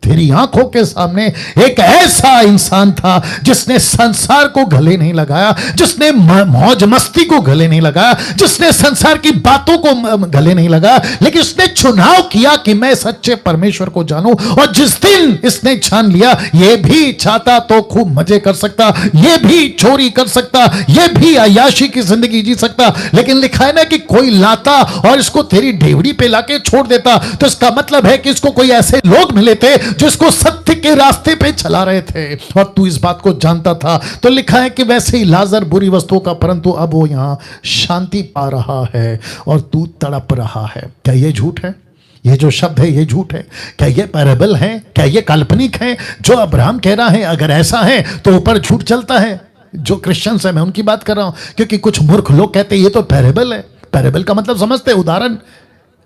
तेरी आंखों के सामने एक ऐसा इंसान था जिसने संसार को गले नहीं लगाया, जिसने मौज मस्ती को गले नहीं लगाया, जिसने संसार की बातों को गले नहीं लगाया, लेकिन उसने चुनाव किया कि मैं सच्चे परमेश्वर को जानूं। और जिस दिन इसने जान लिया ये भी चाहता तो खूब मजे कर सकता, ये भी चोरी कर सकता, ये भी अय्याशी की जिंदगी जी सकता, लेकिन लिखा है ना कि कोई लाता और इसको तेरी डेवड़ी पे लाके छोड़ देता, तो इसका मतलब है कि इसको कोई ऐसे लोग मिले थे जिसको सत्य के रास्ते पे चला रहे थे, और तू इस बात को जानता था। तो लिखा है कि वैसे ही लाजर बुरी वस्तुओं का, परंतु अब वो यहां शांति पा रहा है और तू तड़प रहा है। क्या ये झूठ है? ये जो शब्द है ये झूठ है? क्या ये पैराबल है? क्या ये काल्पनिक है? जो अब्राहम कह रहा है अगर ऐसा है तो ऊपर झूठ चलता है। जो क्रिश्चियंस है मैं उनकी बात कर रहा हूं, क्योंकि कुछ मूर्ख लोग कहते हैं ये तो पैराबल है। पैराबल का मतलब समझते, उदाहरण,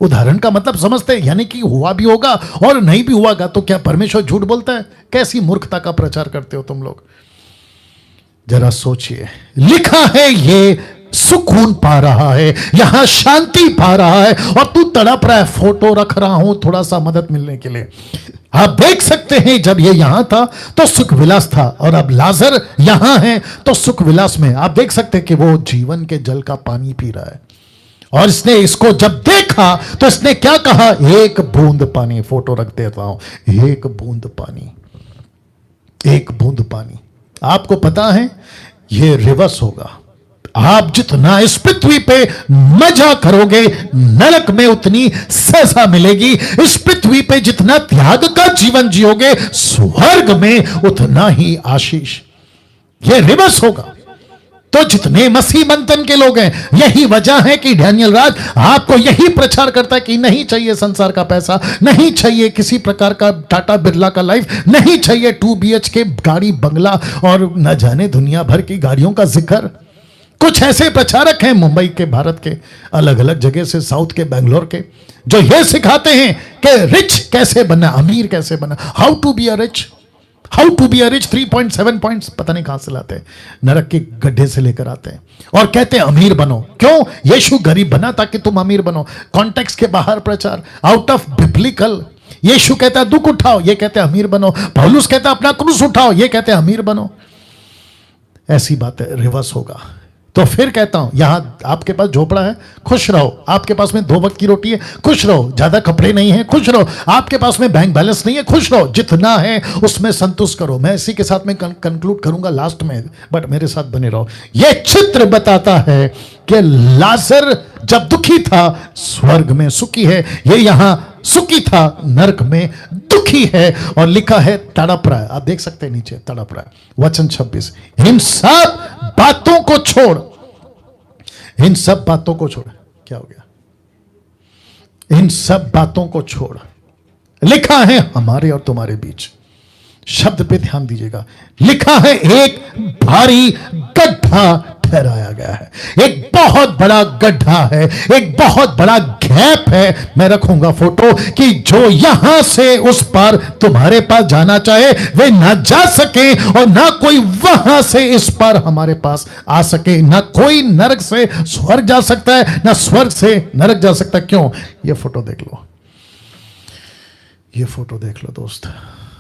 उदाहरण का मतलब समझते, यानी कि हुआ भी होगा और नहीं भी हुआगा। तो क्या परमेश्वर झूठ बोलता है? कैसी मूर्खता का प्रचार करते हो तुम लोग, जरा सोचिए। लिखा है ये सुकून पा रहा है, यहां शांति पा रहा है, और तू तड़प रहा है। फोटो रख रहा हूं थोड़ा सा मदद मिलने के लिए। आप देख सकते हैं जब ये यहां था तो सुख विलास था, और अब लाजर यहां है तो सुख विलास में। आप देख सकते हैं कि वो जीवन के जल का पानी पी रहा है। और इसने इसको जब देखा तो इसने क्या कहा? एक बूंद पानी। फोटो रख देता हूं, एक बूंद पानी, एक बूंद पानी। आपको पता है ये रिवर्स होगा। आप जितना इस पृथ्वी पे मजा करोगे, नरक में उतनी सजा मिलेगी। इस पृथ्वी पे जितना त्याग का जीवन जियोगे, स्वर्ग में उतना ही आशीष। ये रिवर्स होगा। तो जितने मसीह मंथन के लोग हैं, यही वजह है कि डैनियल राज आपको यही प्रचार करता है कि नहीं चाहिए संसार का पैसा, नहीं चाहिए किसी प्रकार का टाटा बिरला का लाइफ, नहीं चाहिए 2 BHK गाड़ी बंगला और न जाने दुनिया भर की गाड़ियों का जिक्र। कुछ ऐसे प्रचारक हैं मुंबई के, भारत के अलग अलग जगह से, साउथ के, बेंगलोर के, जो ये सिखाते हैं कि रिच कैसे बनना, अमीर कैसे बनना, how to be a rich, how to be a rich. 3.7 points पता नहीं कहां से लाते हैं, नरक के गड्ढे से लेकर आते हैं, और कहते हैं अमीर बनो। क्यों? यीशु गरीब बना ताकि तुम अमीर बनो। कॉन्टेक्स्ट के बाहर प्रचार, आउट ऑफ बिब्लिकल। यीशु कहता है दुख उठाओ, ये कहते हैं अमीर बनो। पौलुस कहता है अपना क्रूस उठाओ, ये कहते हैं अमीर बनो। ऐसी बात है, रिवर्स होगा। तो फिर कहता हूं, यहां आपके पास झोपड़ा है, खुश रहो। आपके पास में 2 वक्त की रोटी है, खुश रहो। ज्यादा कपड़े नहीं है, खुश रहो। आपके पास में बैंक बैलेंस नहीं है, खुश रहो। जितना है उसमें संतुष्ट करो। मैं इसी के साथ में कंक्लूड करूंगा लास्ट में, बट मेरे साथ बने रहो। यह चित्र बताता है कि लाजर जब दुखी था स्वर्ग में सुखी है, ये यहां सुखी था नरक में दुखी है। और लिखा है तड़प रहा है, आप देख सकते हैं नीचे तड़प रहा है। वचन 26, इन सब बातों को छोड़, इन सब बातों को छोड़, क्या हो गया? इन सब बातों को छोड़, लिखा है हमारे और तुम्हारे बीच। शब्द पे ध्यान दीजिएगा, लिखा है एक भारी गड्ढा ठहराया गया है। एक बहुत बड़ा गड्ढा है, एक बहुत बड़ा गैप है। मैं रखूंगा फोटो कि जो यहां से उस पार तुम्हारे पास जाना चाहे वे ना जा सके, और ना कोई वहां से इस पार हमारे पास आ सके। ना कोई नरक से स्वर्ग जा सकता है, ना स्वर्ग से नरक जा सकता है। क्यों? ये फोटो देख लो, ये फोटो देख लो दोस्त,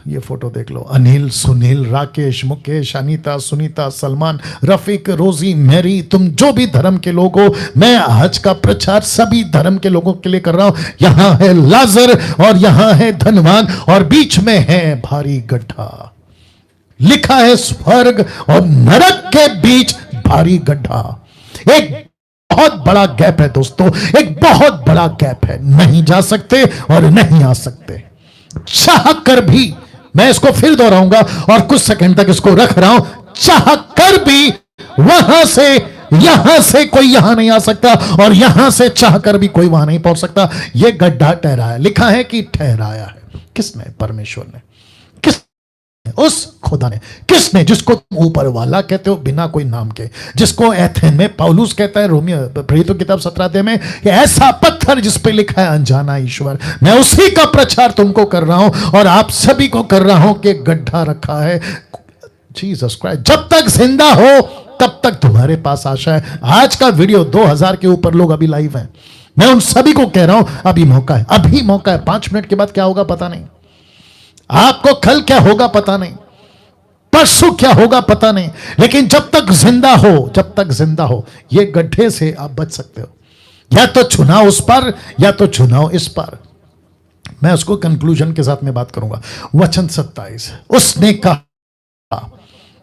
ये फोटो देख लो। अनिल, सुनील, राकेश, मुकेश, अनीता, सुनीता, सलमान, रफीक, रोजी, मैरी, तुम जो भी धर्म के लोग हो, मैं आज का प्रचार सभी धर्म के लोगों के लिए कर रहा हूं। यहां है लाजर और यहां है धनवान, और बीच में है भारी गड्ढा। लिखा है स्वर्ग और नरक के बीच भारी गड्ढा। एक बहुत बड़ा गैप है दोस्तों, एक बहुत बड़ा गैप है। नहीं जा सकते और नहीं आ सकते। चाह कर भी, मैं इसको फिर दोहराऊंगा और कुछ सेकंड तक इसको रख रहा हूं, चाह कर भी वहां से यहां से कोई यहां नहीं आ सकता, और यहां से चाह कर भी कोई वहां नहीं पहुंच सकता। यह गड्ढा ठहराया, लिखा है कि ठहराया है। किसने? परमेश्वर ने। किस? उस खुदा ने। किसने? जिसको तुम ऊपर वाला कहते हो बिना कोई नाम के, जिसको एथेन में पौलुस कहता है, रोमियो प्रेरितों की किताब 17 अध्याय में, कि ऐसा पत्थर जिस पे लिखा है अनजाना ईश्वर। मैं उसी का प्रचार तुमको कर रहा हूं और आप सभी को कर रहा हूं कि गड्ढा रखा है जीसस क्राइस्ट। जब तक जिंदा हो तब तक तुम्हारे पास आशा है। आज का वीडियो 2000 के ऊपर लोग अभी लाइव हैं। मैं उन सभी को कह रहा हूं अभी मौका है, अभी मौका है। 5 मिनट के बाद क्या होगा पता नहीं, आपको कल क्या होगा पता नहीं, परसों क्या होगा पता नहीं, लेकिन जब तक जिंदा हो, जब तक जिंदा हो, ये गड्ढे से आप बच सकते हो। या तो चुनाव उस पर या तो चुनाव इस पर। मैं उसको कंक्लूजन के साथ में बात करूंगा। वचन 27, उसने कहा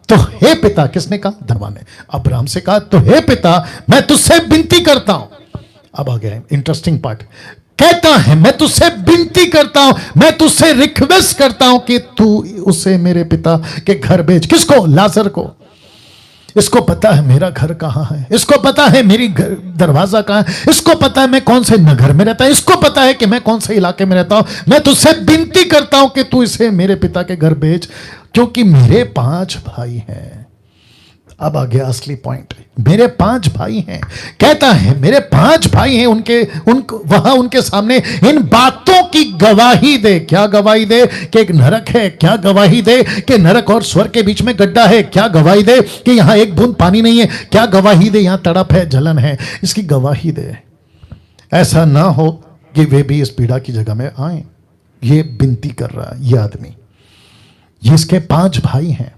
तो हे पिता, किसने कहा? धनवान ने अब्राहम से कहा, तो हे पिता मैं तुझसे विनती करता हूं। अब आ गया इंटरेस्टिंग पार्ट। कहता है मैं तुझसे विनती करता हूं, मैं तुझसे रिक्वेस्ट करता हूं कि तू उसे मेरे पिता के घर भेज। किसको? लाजर को। इसको पता है मेरा घर कहां है, इसको पता है मेरी दरवाजा कहां है, इसको पता है मैं कौन से नगर में रहता हूं, इसको पता है कि मैं कौन से इलाके में रहता हूं। मैं तुझसे विनती करता हूं कि तू इसे मेरे पिता के घर भेज, क्योंकि मेरे 5 भाई हैं। अब आ गया असली पॉइंट। मेरे 5 भाई हैं। कहता है मेरे 5 भाई हैं, वहां उनके सामने इन बातों की गवाही दे। क्या गवाही दे? कि एक नरक है। क्या गवाही दे? कि नरक और स्वर्ग के बीच में गड्ढा है। क्या गवाही दे? कि यहां एक बूंद पानी नहीं है। क्या गवाही दे? यहां तड़प है, जलन है। इसकी गवाही दे। ऐसा ना हो कि वे भी इस पीड़ा की जगह में आए। ये विनती कर रहा है ये आदमी। ये इसके 5 भाई हैं।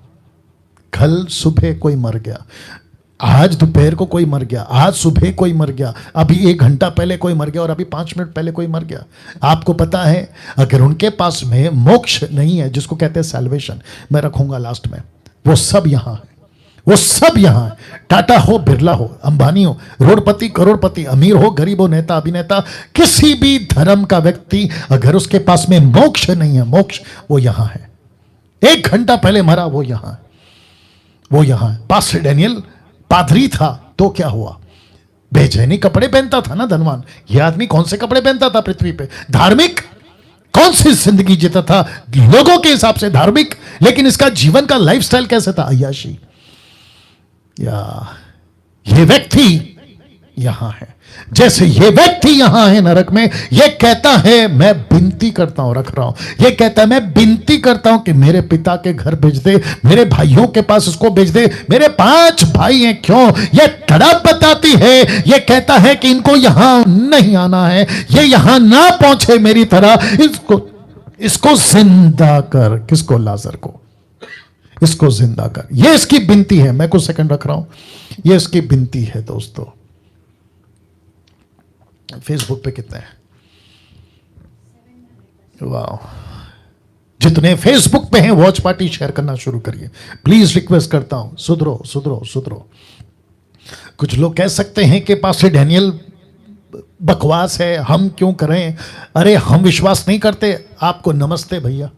कल सुबह कोई मर गया, आज दोपहर को कोई मर गया, आज सुबह कोई मर गया, अभी 1 घंटा पहले कोई मर गया, और अभी 5 मिनट पहले कोई मर गया। आपको पता है अगर उनके पास में मोक्ष नहीं है, जिसको कहते हैं सैल्वेशन, मैं रखूंगा लास्ट में, वो सब यहां है। वो सब यहां है। टाटा हो, बिरला हो, अंबानी हो, रोडपति, करोड़पति, अमीर हो, गरीब हो, नेता, अभिनेता, किसी भी धर्म का व्यक्ति अगर उसके पास में मोक्ष नहीं है, मोक्ष वो यहां है। 1 घंटा पहले मरा, वो यहां है, वो यहां है। पास्टर डैनियल पादरी था तो क्या हुआ? बेचैनी कपड़े पहनता था ना धनवान। यह आदमी कौन से कपड़े पहनता था पृथ्वी पे? धार्मिक। कौन सी जिंदगी जीता था? लोगों के हिसाब से धार्मिक, लेकिन इसका जीवन का लाइफस्टाइल कैसे था? अय्याशी। या ये व्यक्ति यहां है, जैसे ये व्यक्ति यहां है नरक में। ये कहता है मैं विनती करता हूं, रख रहा हूं, ये कहता है मैं विनती करता हूं कि मेरे पिता के घर भेज दे, मेरे भाइयों के पास इसको भेज दे। मेरे 5 भाई हैं। क्यों? ये तड़प बताती है। ये कहता है कि इनको यहां नहीं आना है, ये यहां ना पहुंचे मेरी तरह। इसको जिंदा कर। किसको? लाजर को। इसको जिंदा कर। ये इसकी विनती है। मैं कुछ सेकंड रख रहा हूं। ये इसकी विनती है दोस्तों। फेसबुक पे कितने हैं? वाह, जितने फेसबुक पे हैं वॉच पार्टी शेयर करना शुरू करिए। प्लीज रिक्वेस्ट करता हूं, सुधरो सुधरो सुधरो। कुछ लोग कह सकते हैं कि पास्टर डैनियल बकवास है, हम क्यों करें? अरे हम विश्वास नहीं करते। आपको नमस्ते भैया,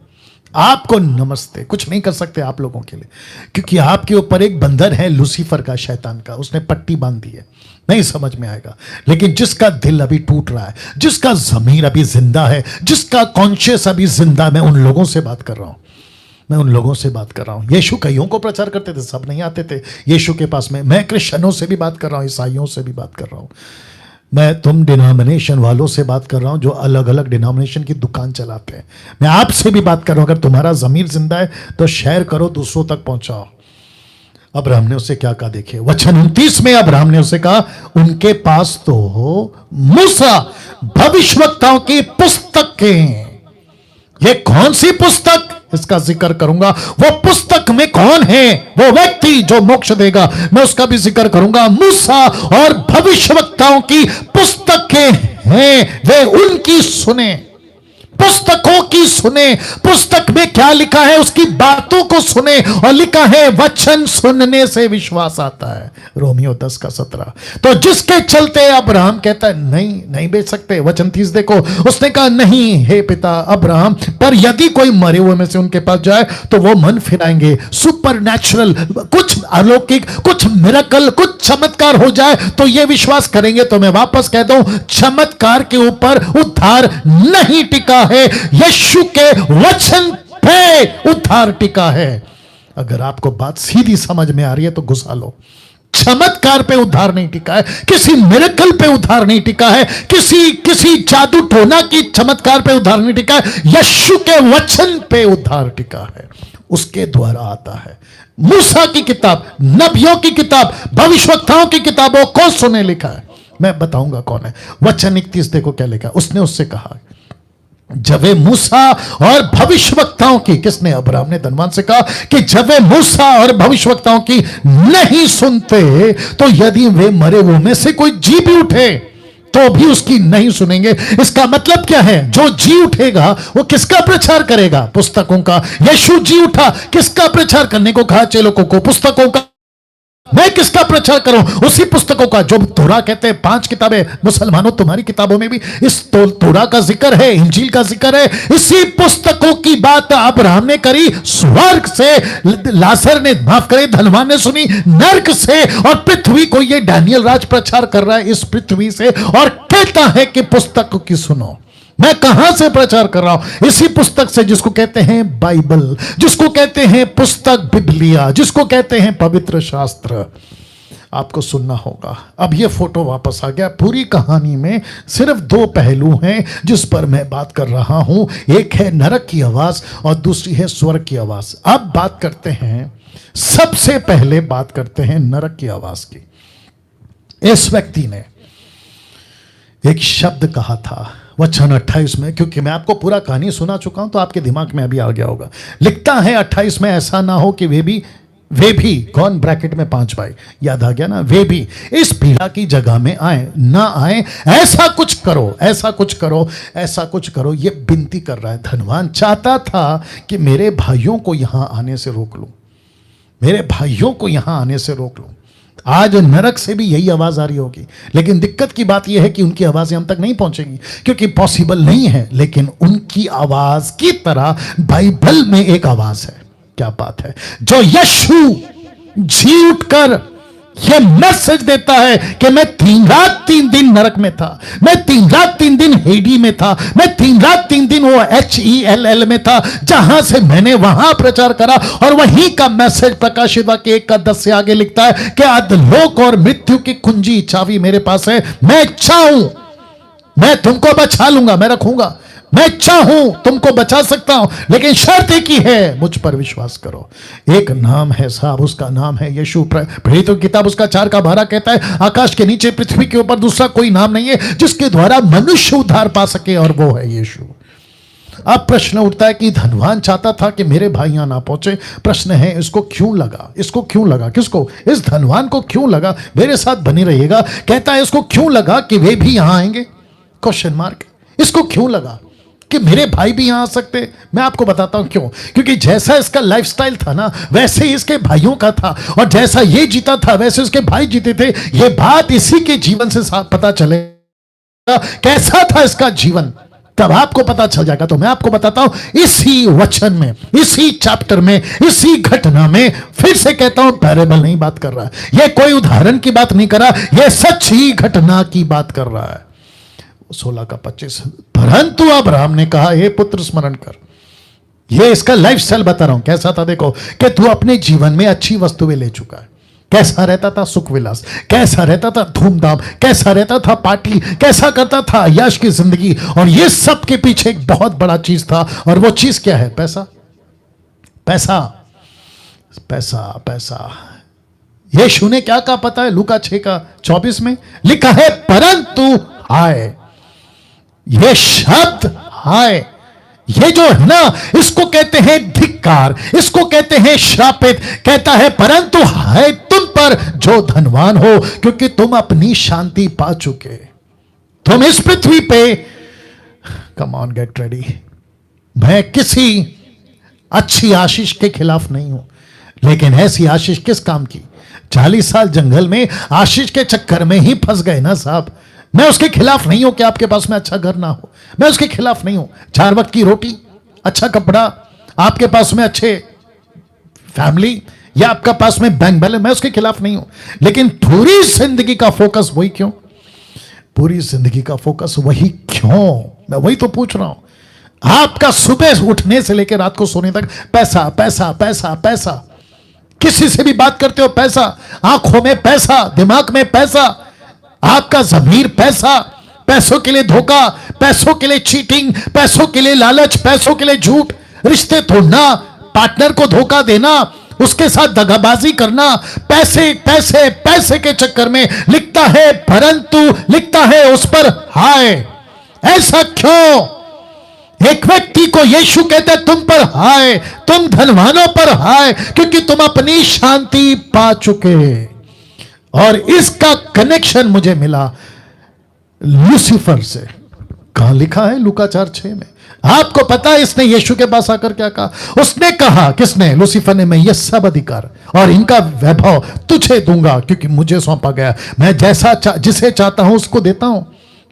आपको नमस्ते। कुछ नहीं कर सकते आप लोगों के लिए, क्योंकि आपके ऊपर एक बंधन है लूसीफर का, शैतान का। उसने पट्टी बांध दी है, नहीं समझ में आएगा। लेकिन जिसका दिल अभी टूट रहा है, जिसका जमीर अभी जिंदा है, जिसका कॉन्शियस अभी जिंदा, मैं उन लोगों से बात कर रहा हूं। मैं उन लोगों से बात कर रहा हूं। यीशु कईयों को प्रचार करते थे, सब नहीं आते थे यीशु के पास में। मैं क्रिश्चियनों से भी बात कर रहा हूं, ईसाइयों से भी बात कर रहा हूं। मैं तुम डिनोमिनेशन वालों से बात कर रहा हूं जो अलग अलग डिनोमिनेशन की दुकान चलाते हैं। मैं आपसे भी बात कर रहा हूं, अगर तुम्हारा जमीर जिंदा है तो शेयर करो, दूसरों तक पहुंचाओ। अब्राहम ने उससे क्या कहा? देखिए वचन 29 में अब्राहम ने उससे कहा, उनके पास तो मूसा भविष्यवक्ताओं की पुस्तकें। ये कौन सी पुस्तक? इसका जिक्र करूंगा। वो पुस्तक में कौन है? वो व्यक्ति जो मोक्ष देगा, मैं उसका भी जिक्र करूंगा। मूसा और भविष्यवक्ताओं की पुस्तकें हैं, वे उनकी सुने, पुस्तकों की सुने। पुस्तक में क्या लिखा है उसकी बातों को सुने। और लिखा है वचन सुनने से विश्वास आता है, रोमियो 10:17। तो जिसके चलते अब्राहम कहता है नहीं नहीं बेच सकते। वचन 30 देखो, उसने कहा नहीं हे पिता अब्राहम, पर यदि कोई मरे हुए में से उनके पास जाए तो वो मन फिराएंगे। सुपर नेचुरल, कुछ अलौकिक, कुछ मिरेकल, कुछ चमत्कार हो जाए तो ये विश्वास करेंगे। तो मैं वापस कह दूं, चमत्कार के ऊपर उद्धार नहीं टिका है, यीशु के वचन पे उद्धार टिका है। अगर आपको बात सीधी समझ में आ रही है तो घुसा लो। चमत्कार पे उद्धार नहीं टिका है, किसी मिरेकल पे उद्धार नहीं टिका है, किसी जादू टोना की चमत्कार पे उद्धार नहीं टिका है। यीशु के वचन पे उद्धार टिका है, उसके द्वारा आता है। मूसा की किताब, नबियों की किताब, भविष्यवक्ताओं की किताबों को सुने लिखा है। मैं बताऊंगा कौन है। वचन 31 देखो क्या लिखा है। उसने उससे कहा, जब वे मूसा और भविष्यवक्ताओं की, किसने? अब्राहम ने धनवान से कहा कि जब वे मूसा और भविष्यवक्ताओं की नहीं सुनते तो यदि वे मरे हुए में से कोई जी भी उठे तो भी उसकी नहीं सुनेंगे। इसका मतलब क्या है? जो जी उठेगा वो किसका प्रचार करेगा? पुस्तकों का। यीशु जी उठा, किसका प्रचार करने को कहा? चेलों को, पुस्तकों का। मैं किसका प्रचार करूं? उसी पुस्तकों का जो तोरा कहते हैं। 5 किताबें मुसलमानों, तुम्हारी किताबों में भी इस तोरा का जिक्र है, इंजील का जिक्र है। इसी पुस्तकों की बात अब्राहम ने करी, स्वर्ग से लाजर ने, माफ करे, धनवान ने सुनी, नरक से, और पृथ्वी को ये डैनियल राज प्रचार कर रहा है इस पृथ्वी से, और कहता है कि पुस्तक की सुनो। मैं कहां से प्रचार कर रहा हूं? इसी पुस्तक से, जिसको कहते हैं बाइबल, जिसको कहते हैं पुस्तक बिबलिया, जिसको कहते हैं पवित्र शास्त्र। आपको सुनना होगा। अब ये फोटो वापस आ गया। पूरी कहानी में सिर्फ 2 पहलू हैं जिस पर मैं बात कर रहा हूं। एक है नरक की आवाज और दूसरी है स्वर्ग की आवाज। अब बात करते हैं, सबसे पहले बात करते हैं नरक की आवाज की। इस व्यक्ति ने एक शब्द कहा था वचन 28 में, क्योंकि मैं आपको पूरा कहानी सुना चुका हूं तो आपके दिमाग में अभी आ गया होगा। लिखता है 28 में, ऐसा ना हो कि वे भी कौन? ब्रैकेट में 5 भाई, याद आ गया ना? वे भी इस पीड़ा की जगह में आए ना आए, ऐसा कुछ करो, ऐसा कुछ करो, ऐसा कुछ करो। ये विनती कर रहा है। धनवान चाहता था कि मेरे भाइयों को यहां आने से रोक लूं, मेरे भाइयों को यहां आने से रोक लूं। आज नरक से भी यही आवाज आ रही होगी, लेकिन दिक्कत की बात यह है कि उनकी आवाजें हम तक नहीं पहुंचेंगी, क्योंकि पॉसिबल नहीं है। लेकिन उनकी आवाज की तरह बाइबल में एक आवाज है। क्या बात है? जो यीशु जी उठकर यह मैसेज देता है कि मैं 3 रात 3 दिन नरक में था, मैं 3 रात 3 दिन हेडी में था, मैं 3 रात 3 दिन वो HELL में था, जहां से मैंने वहां प्रचार करा। और वहीं का मैसेज प्रकाशित वाक्य 1:10 से आगे लिखता है कि अधोलोक और मृत्यु की कुंजी, चाबी मेरे पास है। मैं चाहूं मैं तुमको बचा लूंगा, मैं रखूंगा। मैं चाहूं तुमको बचा सकता हूं, लेकिन शर्त एक ही है, मुझ पर विश्वास करो। एक नाम है साहब, उसका नाम है यीशु। प्रेरितों की किताब उसका 4:12 कहता है, आकाश के नीचे पृथ्वी के ऊपर दूसरा कोई नाम नहीं है जिसके द्वारा मनुष्य उद्धार पा सके, और वो है यीशु। अब प्रश्न उठता है कि धनवान चाहता था कि मेरे भाई यहां ना पहुंचे। प्रश्न है इसको क्यों लगा, इसको क्यों लगा, किसको, इस धनवान को क्यों लगा मेरे साथ बनी रहिएगा। कहता है इसको क्यों लगा कि वे भी यहां आएंगे, क्वेश्चन मार्क। इसको क्यों लगा कि मेरे भाई भी यहां आ सकते। मैं आपको बताता हूं क्यों। क्योंकि जैसा इसका लाइफस्टाइल था ना वैसे ही इसके भाइयों का था, और जैसा ये जीता था वैसे उसके भाई जीते थे। ये बात इसी के जीवन से पता चलेगा कैसा था इसका जीवन, तब आपको पता चल जाएगा। तो मैं आपको बताता हूं इसी वचन में, इसी चैप्टर में, इसी घटना में, फिर से कहता हूं पैरेबल नहीं बात कर रहा है, यह कोई उदाहरण की बात नहीं कर रहा, यह सच्ची घटना की बात कर रहा है। 16 का 25, परंतु अब्राहम ने कहा हे पुत्र स्मरण कर। ये इसका लाइफस्टाइल बता रहा हूं कैसा था। देखो कि तू अपने जीवन में अच्छी वस्तुएं ले चुका है। कैसा रहता था, सुख विलास, कैसा रहता था, धूमधाम, कैसा रहता था, पार्टी, कैसा करता था, यश की जिंदगी। और ये सब के पीछे एक बहुत बड़ा चीज था, और वो चीज क्या है, पैसा, पैसा, पैसा, पैसा। यीशु ने क्या कहा पता है, लूका 6 का 24 में लिखा है परंतु हाय। ये शब्द हाय, ये जो है ना, इसको कहते हैं धिक्कार, इसको कहते हैं श्रापित। कहता है परंतु हाय तुम पर जो धनवान हो, क्योंकि तुम अपनी शांति पा चुके। तुम इस पृथ्वी पे, कम ऑन गेट रेडी। मैं किसी अच्छी आशीष के खिलाफ नहीं हूं, लेकिन ऐसी आशीष किस काम की। 40 साल जंगल में आशीष के चक्कर में ही फंस गए ना साहब। मैं उसके खिलाफ नहीं हूं कि आपके पास में अच्छा घर ना हो, मैं उसके खिलाफ नहीं हूं। 4 वक्त की रोटी, अच्छा कपड़ा, आपके पास में अच्छे फैमिली, या आपका पास में बैंक बैलेंस, मैं उसके खिलाफ नहीं हूं। लेकिन पूरी जिंदगी का फोकस वही क्यों, पूरी जिंदगी का फोकस वही क्यों, मैं वही तो पूछ रहा हूं। आपका सुबह उठने से लेकर रात को सोने तक पैसा, पैसा, पैसा, पैसा। किसी से भी बात करते हो पैसा, आंखों में पैसा, दिमाग में पैसा, आपका ज़मीर पैसा, पैसों के लिए धोखा, पैसों के लिए चीटिंग, पैसों के लिए लालच, पैसों के लिए झूठ, रिश्ते तोड़ना, पार्टनर को धोखा देना, उसके साथ दगाबाजी करना, पैसे पैसे पैसे के चक्कर में। लिखता है परंतु, लिखता है उस पर हाय। ऐसा क्यों? एक व्यक्ति को यीशु कहते हैं तुम पर हाय, तुम धनवानों पर हाय, क्योंकि तुम अपनी शांति पा चुके। और इसका कनेक्शन मुझे मिला लूसीफर से। कहां लिखा है, लूका 4:6 में। आपको पता है इसने यीशु के पास आकर क्या कहा? उसने कहा, किसने? लूसीफर ने, मैं ये सब अधिकार और इनका वैभव तुझे दूंगा, क्योंकि मुझे सौंपा गया। मैं जैसा जिसे चाहता हूं उसको देता हूं।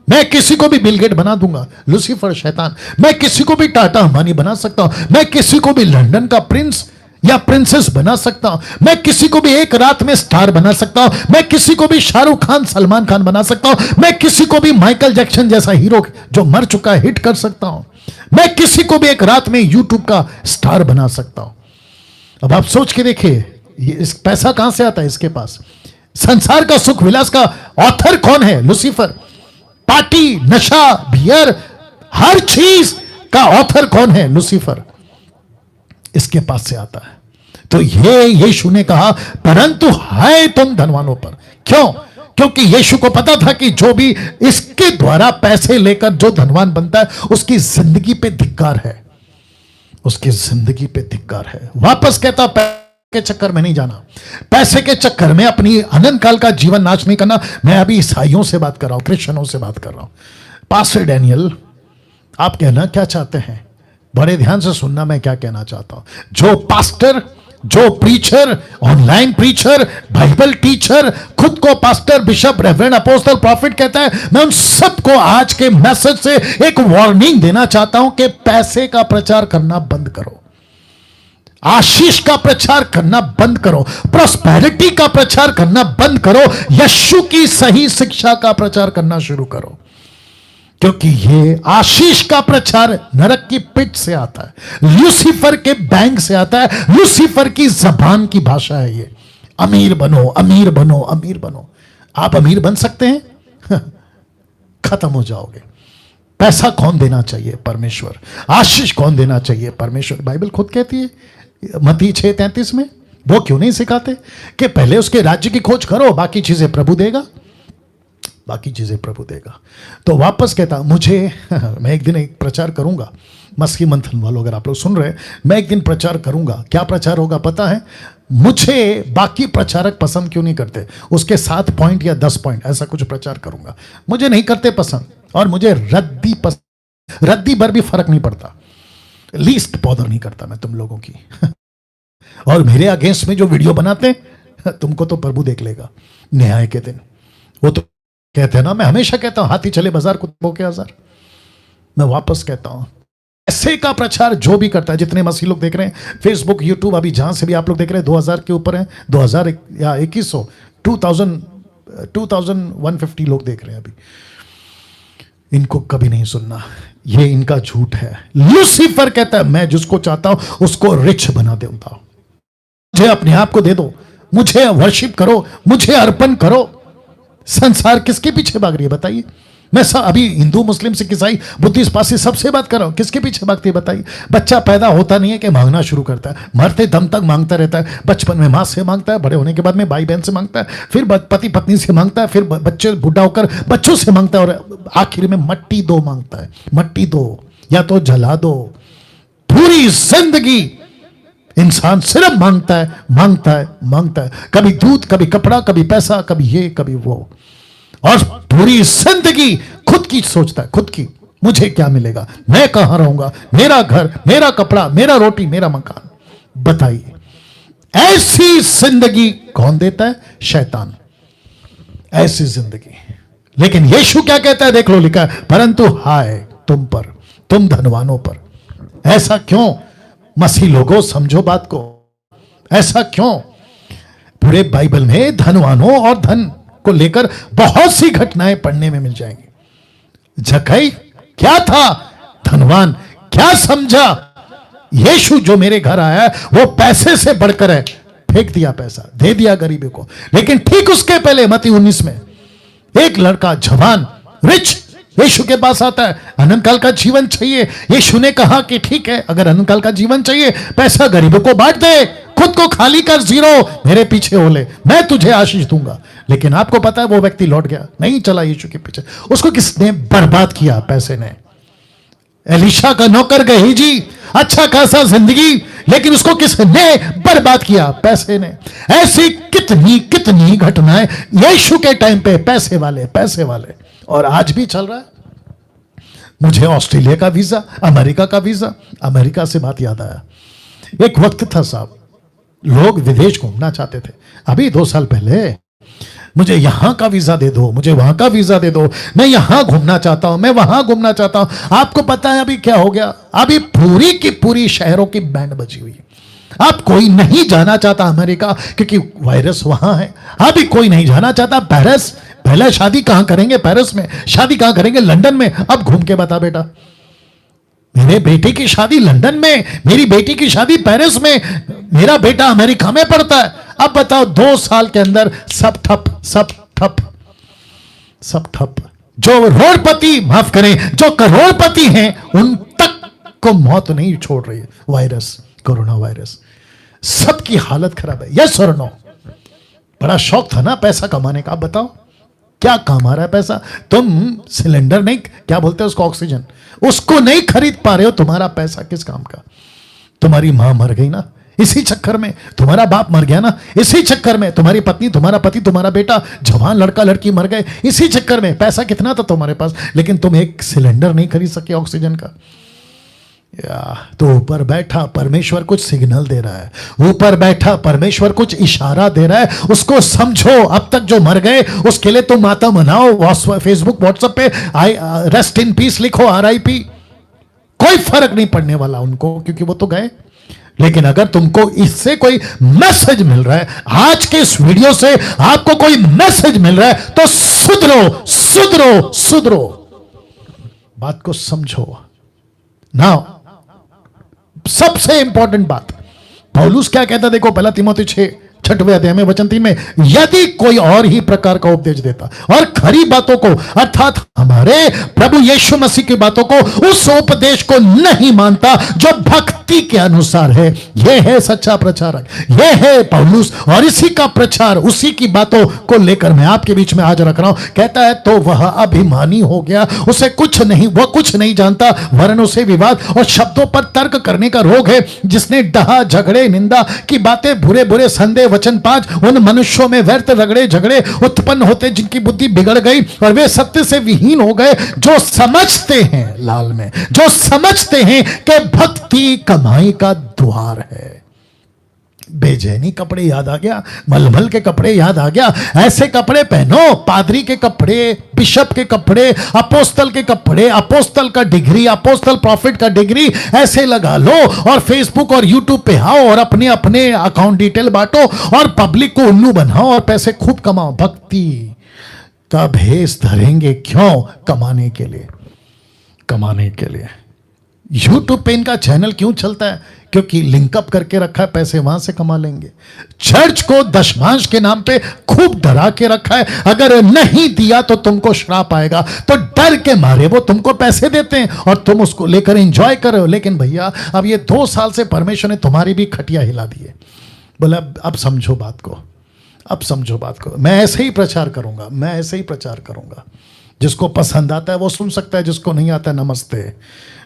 मैं किसी को भी बिल गेट बना दूंगा, लूसीफर शैतान। मैं किसी को भी टाटा अंबानी बना सकता हूं। मैं किसी को भी लंदन का प्रिंस या प्रिंसेस बना सकता हूं। मैं किसी को भी एक रात में स्टार बना सकता हूं। मैं किसी को भी शाहरुख खान, सलमान खान बना सकता हूं। मैं किसी को भी माइकल जैक्सन जैसा हीरो जो मर चुका है हिट कर सकता हूं। मैं किसी को भी एक रात में यूट्यूब का स्टार बना सकता हूं। अब आप सोच के देखिए, इस पैसा कहां से आता है इसके पास? संसार का सुख विलास का ऑथर कौन है? लूसीफर। पार्टी, नशा, बियर, हर चीज का ऑथर कौन है? लूसीफर। इसके पास से आता है। तो ये यीशु ने कहा परंतु हाय तुम धनवानों पर। क्यों? क्योंकि यीशु को पता था कि जो भी इसके द्वारा पैसे लेकर जो धनवान बनता है उसकी जिंदगी पे धिक्कार है, उसकी जिंदगी पे धिक्कार है। वापस कहता पैसे के चक्कर में नहीं जाना, पैसे के चक्कर में अपनी अनंत काल का जीवन नाश नहीं करना। मैं अभी ईसाइयों से बात कर रहा हूं, क्रिश्चियनों से बात कर रहा हूं। पास्टर डैनियल, आप कहना क्या चाहते हैं? बड़े ध्यान से सुनना मैं क्या कहना चाहता हूं। जो पास्टर, जो preacher, online preacher, Bible teacher, खुद को pastor, bishop, reverend, apostle, profit कहता है, मैं उन सबको आज के मैसेज से एक वार्निंग देना चाहता हूं कि पैसे का प्रचार करना बंद करो, आशीष का प्रचार करना बंद करो, प्रॉस्पेरिटी का प्रचार करना बंद करो, यीशु की सही शिक्षा का प्रचार करना शुरू करो। क्योंकि ये आशीष का प्रचार नरक की पिट से आता है, लूसीफर के बैंक से आता है, लूसीफर की जबान की भाषा है ये। अमीर बनो, अमीर बनो, अमीर बनो। आप अमीर बन सकते हैं? खत्म हो जाओगे। पैसा कौन देना चाहिए? परमेश्वर। आशीष कौन देना चाहिए? परमेश्वर। बाइबल खुद कहती है मत्ती 6:33 में, वो क्यों नहीं सिखाते कि पहले उसके राज्य की खोज करो, बाकी चीजें प्रभु देगा, बाकी चीजें प्रभु देगा। तो वापस कहता मुझे मैं एक दिन एक प्रचार करूंगा मसीह मंथन वालों, अगर आप लोग सुन रहे हैं, मैं एक दिन प्रचार करूंगा। क्या प्रचार होगा पता है? मुझे बाकी प्रचारक पसंद क्यों नहीं करते, उसके 7 पॉइंट या 10 पॉइंट, ऐसा कुछ प्रचार करूंगा। मुझे नहीं करते पसंद, और मुझे रद्दी भर भी फर्क नहीं पड़ता, लीस्ट बॉदर नहीं करता मैं तुम लोगों की। और मेरे अगेंस्ट में जो वीडियो बनाते हैं, तुमको तो प्रभु देख लेगा न्याय के दिन। वो तो कहते हैं ना, मैं हमेशा कहता हूं, हाथी चले बाजार कुत्तों के हजार। मैं वापस कहता हूं, ऐसे का प्रचार जो भी करता है, जितने मसीह लोग देख रहे हैं, फेसबुक, यूट्यूब, अभी जहां से भी आप लोग देख रहे हैं, 2000 के ऊपर है, 2000 या 2100, 2150 लोग देख रहे हैं अभी। इनको कभी नहीं सुनना, ये इनका झूठ है। लूसीफर कहता है, मैं जिसको चाहता हूं उसको रिच बना देता हूं, मुझे अपने आप को दे दो, मुझे वर्शिप करो, मुझे अर्पण करो। संसार किसके पीछे भाग रही है बताइए? मैं अभी हिंदू, मुस्लिम, सिख, ईसाई, बुद्धिस्ट, पारसी सबसे बात कर रहा हूं, किसके पीछे भागती है बताइए? बच्चा पैदा होता नहीं है कि मांगना शुरू करता है, मरते दम तक मांगता रहता है। बचपन में मां से मांगता है, बड़े होने के बाद में भाई बहन से मांगता है, फिर पति पत्नी से मांगता है, फिर बच्चे बुढ़ा होकर बच्चों से मांगता है, और आखिर में मट्टी दो मांगता है। मट्टी दो या तो जला दो। पूरी जिंदगी इंसान सिर्फ मांगता है, मांगता है, मांगता है। कभी दूध, कभी कपड़ा, कभी पैसा, कभी ये, कभी वो, और पूरी जिंदगी खुद की सोचता है, खुद की, मुझे क्या मिलेगा, मैं कहां रहूंगा, मेरा घर, मेरा कपड़ा, मेरा रोटी, मेरा मकान। बताइए, ऐसी जिंदगी कौन देता है? शैतान। ऐसी जिंदगी। लेकिन यीशु क्या कहता है? देख लो, लिखा है, परंतु हाय तुम पर, तुम धनवानों पर। ऐसा क्यों? मसीह लोगों समझो बात को, ऐसा क्यों? पूरे बाइबल में धनवानों और धन को लेकर बहुत सी घटनाएं पढ़ने में मिल जाएंगी। जक्कई क्या था? धनवान। क्या समझा? यीशु जो मेरे घर आया है वो पैसे से बढ़कर है, फेंक दिया पैसा, दे दिया गरीबों को। लेकिन ठीक उसके पहले मत्ती 19 में एक लड़का जवान, रिच, यीशु के पास आता है, अनंत काल का जीवन चाहिए। यीशु ने कहा कि ठीक है, अगर अनंत काल का जीवन चाहिए, पैसा गरीबों को बांट दे, खुद को खाली कर, जीरो, मेरे पीछे हो ले, मैं तुझे आशीष दूंगा। लेकिन आपको पता है वो व्यक्ति लौट गया, नहीं चला यीशु के पीछे। उसको किसने बर्बाद किया? पैसे ने। एलीशा का नौकर गेहजी, अच्छा खासा जिंदगी, लेकिन उसको किसने बर्बाद किया? पैसे ने। ऐसी कितनी कितनी घटनाएं यीशु के टाइम पे, पैसे वाले, पैसे वाले, और आज भी चल रहा है। मुझे ऑस्ट्रेलिया का वीजा, अमेरिका का वीजा, अमेरिका से बात याद आया, एक वक्त था साहब, लोग विदेश घूमना चाहते थे। अभी 2 साल पहले, मुझे यहां का वीजा दे दो, मुझे वहां का वीजा दे दो, मैं यहां घूमना चाहता हूं, मैं वहां घूमना चाहता हूं। आपको पता है अभी क्या हो गया? अभी पूरी की पूरी शहरों की बैंड बजी हुई है। अब कोई नहीं जाना चाहता अमेरिका, क्योंकि वायरस वहां है। अभी कोई नहीं जाना चाहता पेरिस। पहले शादी कहां करेंगे? पेरिस में। शादी कहां करेंगे? लंदन में। अब घूम के बता बेटा, मेरे बेटे की शादी लंदन में, मेरी बेटी की शादी पेरिस में, मेरा बेटा अमेरिका में पढ़ता है। अब बताओ, 2 साल के अंदर सब ठप, सब ठप, सब ठप। जो रोडपति, माफ करें, जो करोड़पति हैं, उन तक को मौत नहीं छोड़ रही है वायरस, कोरोना वायरस। सबकी हालत खराब है। यस और नो? बड़ा शौक था ना पैसा कमाने का। अब बताओ क्या काम आ रहा है पैसा? तुम सिलेंडर नहीं, क्या बोलते हैं उसको, ऑक्सीजन, उसको नहीं खरीद पा रहे हो। तुम्हारा पैसा किस काम का? तुम्हारी मां मर गई ना, इसी चक्कर में। तुम्हारा बाप मर गया ना, इसी चक्कर में। तुम्हारी पत्नी, तुम्हारा पति, तुम्हारा बेटा, जवान लड़का लड़की मर गए, इसी चक्कर में। पैसा कितना था तुम्हारे पास, लेकिन तुम एक सिलेंडर नहीं खरीद सके ऑक्सीजन का। तो ऊपर बैठा परमेश्वर कुछ सिग्नल दे रहा है, ऊपर बैठा परमेश्वर कुछ इशारा दे रहा है, उसको समझो। अब तक जो मर गए उसके लिए तुम माता मनाओ, फेसबुक व्हाट्सएप पे रेस्ट इन पीस लिखो, RIP, कोई फर्क नहीं पड़ने वाला उनको, क्योंकि वो तो गए। लेकिन अगर तुमको इससे कोई मैसेज मिल रहा है, आज के इस वीडियो से आपको कोई मैसेज मिल रहा है, तो सुधरो, सुधरो, सुधरो, बात को समझो ना। सबसे इंपॉर्टेंट बात, पौलुस क्या कहता, देखो 1 तीमुथियुस 6वें अध्याय में वचन 3 में, यदि कोई और ही प्रकार का उपदेश देता और खरी बातों को अर्थात हमारे प्रभु यीशु मसीह की बातों को, उस उपदेश को नहीं मानता जो भक्ति के अनुसार है, यह है सच्चा प्रचारक, यह है पौलुस, और इसी का प्रचार, उसी की बातों को लेकर मैं आपके बीच में आज रख रहा हूं। कहता है तो वह अभिमानी हो गया, उसे कुछ नहीं, वह कुछ नहीं जानता, वरन उसे विवाद और शब्दों पर तर्क करने का रोग है, जिसने डहा झगड़े निंदा की बातें, बुरे बुरे संदेह वचन 5, उन मनुष्यों में व्यर्थ रगड़े झगड़े उत्पन्न होते जिनकी बुद्धि बिगड़ गई और वे सत्य से विहीन हो गए, जो समझते हैं, लाल में, जो समझते हैं कि भक्ति कमाई का द्वार है। बेचैनी कपड़े याद आ गया, मलमल के कपड़े याद आ गया, ऐसे कपड़े पहनो, पादरी के कपड़े, बिशप के कपड़े, अपोस्तल के कपड़े, अपोस्तल का डिग्री, अपोस्तल प्रॉफिट का डिग्री ऐसे लगा लो और फेसबुक और यूट्यूब पे आओ और अपने अपने अकाउंट डिटेल बांटो और पब्लिक को उल्लू बनाओ और पैसे खूब कमाओ। भक्ति का भेष धरेंगे क्यों? कमाने के लिए, कमाने के लिए। यूट्यूब पे इनका चैनल क्यों चलता है? क्योंकि लिंकअप करके रखा है, पैसे वहां से कमा लेंगे। चर्च को दशमांश के नाम पे खूब डरा के रखा है, अगर नहीं दिया तो तुमको श्राप आएगा, तो डर के मारे वो तुमको पैसे देते हैं और तुम उसको लेकर एंजॉय कर रहे हो। लेकिन भैया अब ये 2 साल से परमेश्वर ने तुम्हारी भी खटिया हिला दी है। बोला अब समझो बात को, अब समझो बात को। मैं ऐसे ही प्रचार करूंगा, मैं ऐसे ही प्रचार करूंगा। जिसको पसंद आता है वो सुन सकता है, जिसको नहीं आता नमस्ते।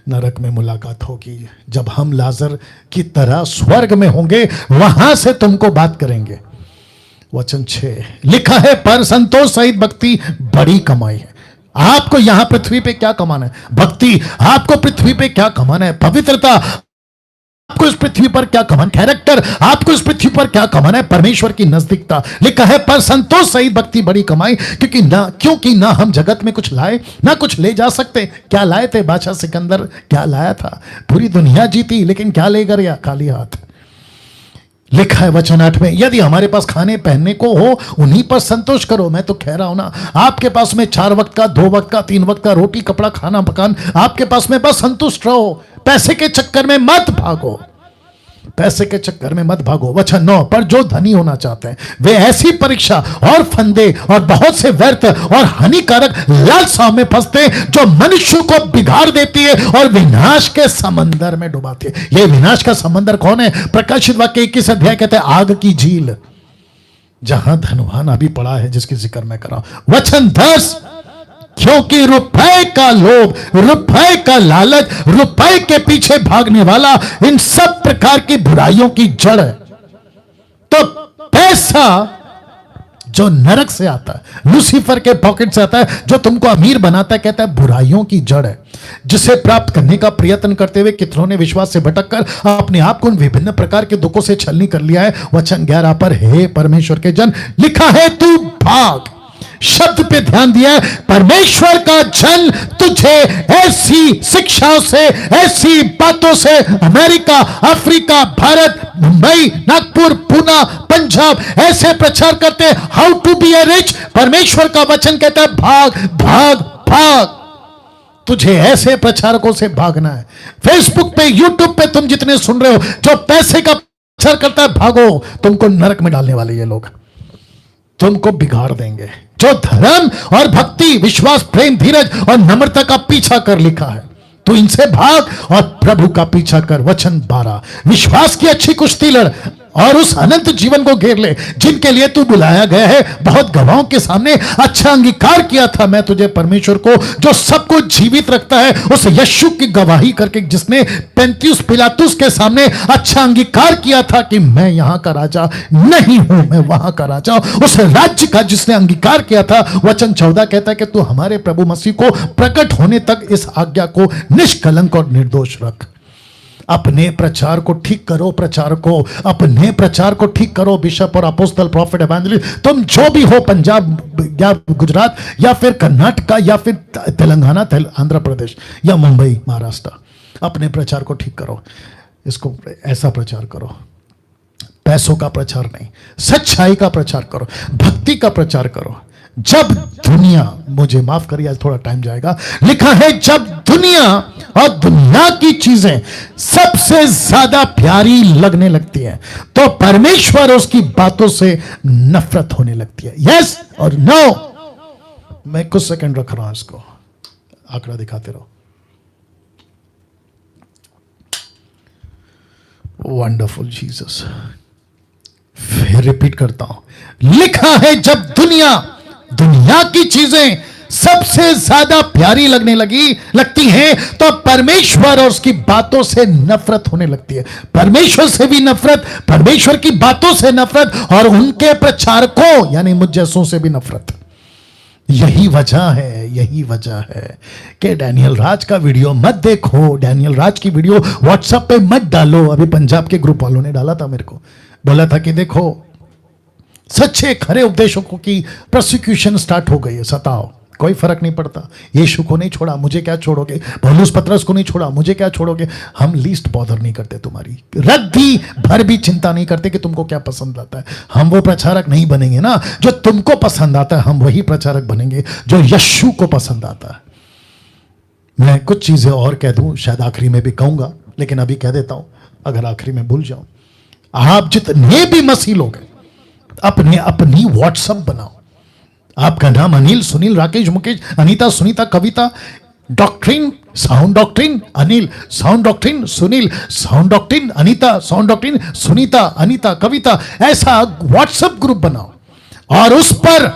नरक में मुलाकात होगी जब हम लाजर की तरह स्वर्ग में होंगे, वहां से तुमको बात करेंगे। वचन 6 लिखा है, पर संतोष सहित भक्ति बड़ी कमाई है। आपको यहां पृथ्वी पे क्या कमाना है? भक्ति। आपको पृथ्वी पे क्या कमाना है? पवित्रता। आपको इस पृथ्वी पर क्या कमाना? कैरेक्टर। आपको इस पृथ्वी पर क्या कमाना है? परमेश्वर की नजदीकता। लिखा है, पर संतोष सहित भक्ति बड़ी कमाई, क्योंकि ना हम जगत में कुछ लाए ना कुछ ले जा सकते। क्या लाए थे? बादशाह सिकंदर क्या लाया था? पूरी दुनिया जीती, लेकिन क्या लेकर गया? खाली हाथ। लिखा है वचन 8 में, यदि हमारे पास खाने पहनने को हो उन्हीं पर संतोष करो। मैं तो कह रहा हूं ना, आपके पास में 4 वक्त का, 2 वक्त का, 3 वक्त का रोटी कपड़ा खाना पकान आपके पास में, बस संतुष्ट रहो। पैसे के चक्कर में मत भागो, पैसे के चक्कर में मत भागो। वचन 9, पर जो धनी होना चाहते हैं वे ऐसी परीक्षा और फंदे और बहुत से व्यर्थ और हानिकारक लालसाओं में फंसते हैं, जो मनुष्य को बिगाड़ देती है और विनाश के समंदर में डुबाती है। यह विनाश का समंदर कौन है? प्रकाशित वाक्य 21 अध्याय कहते हैं, आग की झील, जहां धनवान अभी पड़ा है, जिसकी जिक्र मैं कर रहा हूं। वचन 10, क्योंकि रुपए का लोभ, रुपए का लालच, रुपए के पीछे भागने वाला इन सब प्रकार की बुराइयों की जड़ है। तो पैसा जो नरक से आता है, लूसीफर के पॉकेट से आता है, जो तुमको अमीर बनाता है, कहता है बुराइयों की जड़ है, जिसे प्राप्त करने का प्रयत्न करते हुए कितनों ने विश्वास से भटककर अपने आप को उन विभिन्न प्रकार के दुखों से छलनी कर लिया है। वचन 11 पर, हे परमेश्वर के जन, लिखा है तू भाग। शब्द पे ध्यान दिया है, परमेश्वर का जन तुझे ऐसी शिक्षाओं से, ऐसी बातों से, अमेरिका, अफ्रीका, भारत, मुंबई, नागपुर, पुणे, पंजाब, ऐसे प्रचार करते हैं how to be a rich. परमेश्वर का वचन कहता है भाग भाग भाग। तुझे ऐसे प्रचारकों से भागना है। फेसबुक पे, यूट्यूब पे तुम जितने सुन रहे हो जो पैसे का प्रचार करता है, भागो, तुमको नरक में डालने वाले ये लोग, तुमको बिगाड़ देंगे। जो धर्म और भक्ति, विश्वास, प्रेम, धीरज और नम्रता का पीछा कर लिखा है, तू इनसे भाग और प्रभु का पीछा कर। वचन 12, विश्वास की अच्छी कुश्ती लड़ और उस अनंत जीवन को घेर ले जिनके लिए तू बुलाया गया है। बहुत गवाहों के सामने अच्छा अंगीकार किया था मैं तुझे, परमेश्वर को जो सबको जीवित रखता है, उस यीशु की गवाही करके, जिसने 35 पिलातुस के सामने अच्छा अंगीकार किया था कि मैं यहां का राजा नहीं हूं, मैं वहां का राजा हूं। उस राज्य का जिसने अंगीकार किया था। वचन 14 कहता है कि तू हमारे प्रभु मसीह को प्रकट होने तक इस आज्ञा को निष्कलंक और निर्दोष रख। अपने प्रचार को ठीक करो, प्रचार को, अपने प्रचार को ठीक करो। बिशप और अपोस्टल, प्रॉफिट, एवेंजलिस्ट, तुम जो भी हो, पंजाब या गुजरात या फिर कर्नाटका या फिर तेलंगाना, आंध्र प्रदेश या मुंबई, महाराष्ट्र, अपने प्रचार को ठीक करो। इसको ऐसा प्रचार करो, पैसों का प्रचार नहीं, सच्चाई का प्रचार करो, भक्ति का प्रचार करो। जब दुनिया, मुझे माफ करिए आज थोड़ा टाइम जाएगा, लिखा है जब दुनिया और दुनिया की चीजें सबसे ज्यादा प्यारी लगने लगती है तो परमेश्वर उसकी बातों से नफरत होने लगती है। यस और नो। मैं कुछ सेकंड रख रहा हूं, इसको आंकड़ा दिखाते रहो। Wonderful Jesus. फिर रिपीट करता हूं, लिखा है जब दुनिया की चीजें सबसे ज्यादा प्यारी लगती हैं तो परमेश्वर और उसकी बातों से नफरत होने लगती है। परमेश्वर से भी नफरत, परमेश्वर की बातों से नफरत और उनके प्रचारकों यानी मुझ जैसों से भी नफरत। यही वजह है कि डैनियल राज का वीडियो मत देखो, डैनियल राज की वीडियो व्हाट्सएप पे मत डालो। अभी पंजाब के ग्रुप वालों ने डाला था, मेरे को बोला था कि देखो सच्चे खरे उपदेशकों की प्रोसिक्यूशन स्टार्ट हो गई है, सताओ, कोई फर्क नहीं पड़ता। यीशु को नहीं छोड़ा, मुझे क्या छोड़ोगे? पौलुस पतरस को नहीं छोड़ा, मुझे क्या छोड़ोगे? हम लीस्ट बॉदर नहीं करते, तुम्हारी रद्दी भर भी चिंता नहीं करते कि तुमको क्या पसंद आता है। हम वो प्रचारक नहीं बनेंगे ना जो तुमको पसंद आता है, हम वही प्रचारक बनेंगे जो यीशु को पसंद आता है। मैं कुछ चीजें और कह दूं, शायद आखिरी में भी कहूंगा, लेकिन अभी कह देता हूं, अगर आखिरी में भूल जाऊं। आप जितने भी मसीह लोग हैं, अपनी व्हाट्सएप बनाओ। आपका नाम Anil, Sunil, Rakesh, Mukesh, Anita, Sunita, Kavita, doctrine, sound doctrine, Anil, sound doctrine, Sunil, sound doctrine, Anita, sound doctrine, Sunita, Anita, Kavita, ऐसा व्हाट्सएप ग्रुप बनाओ और उस पर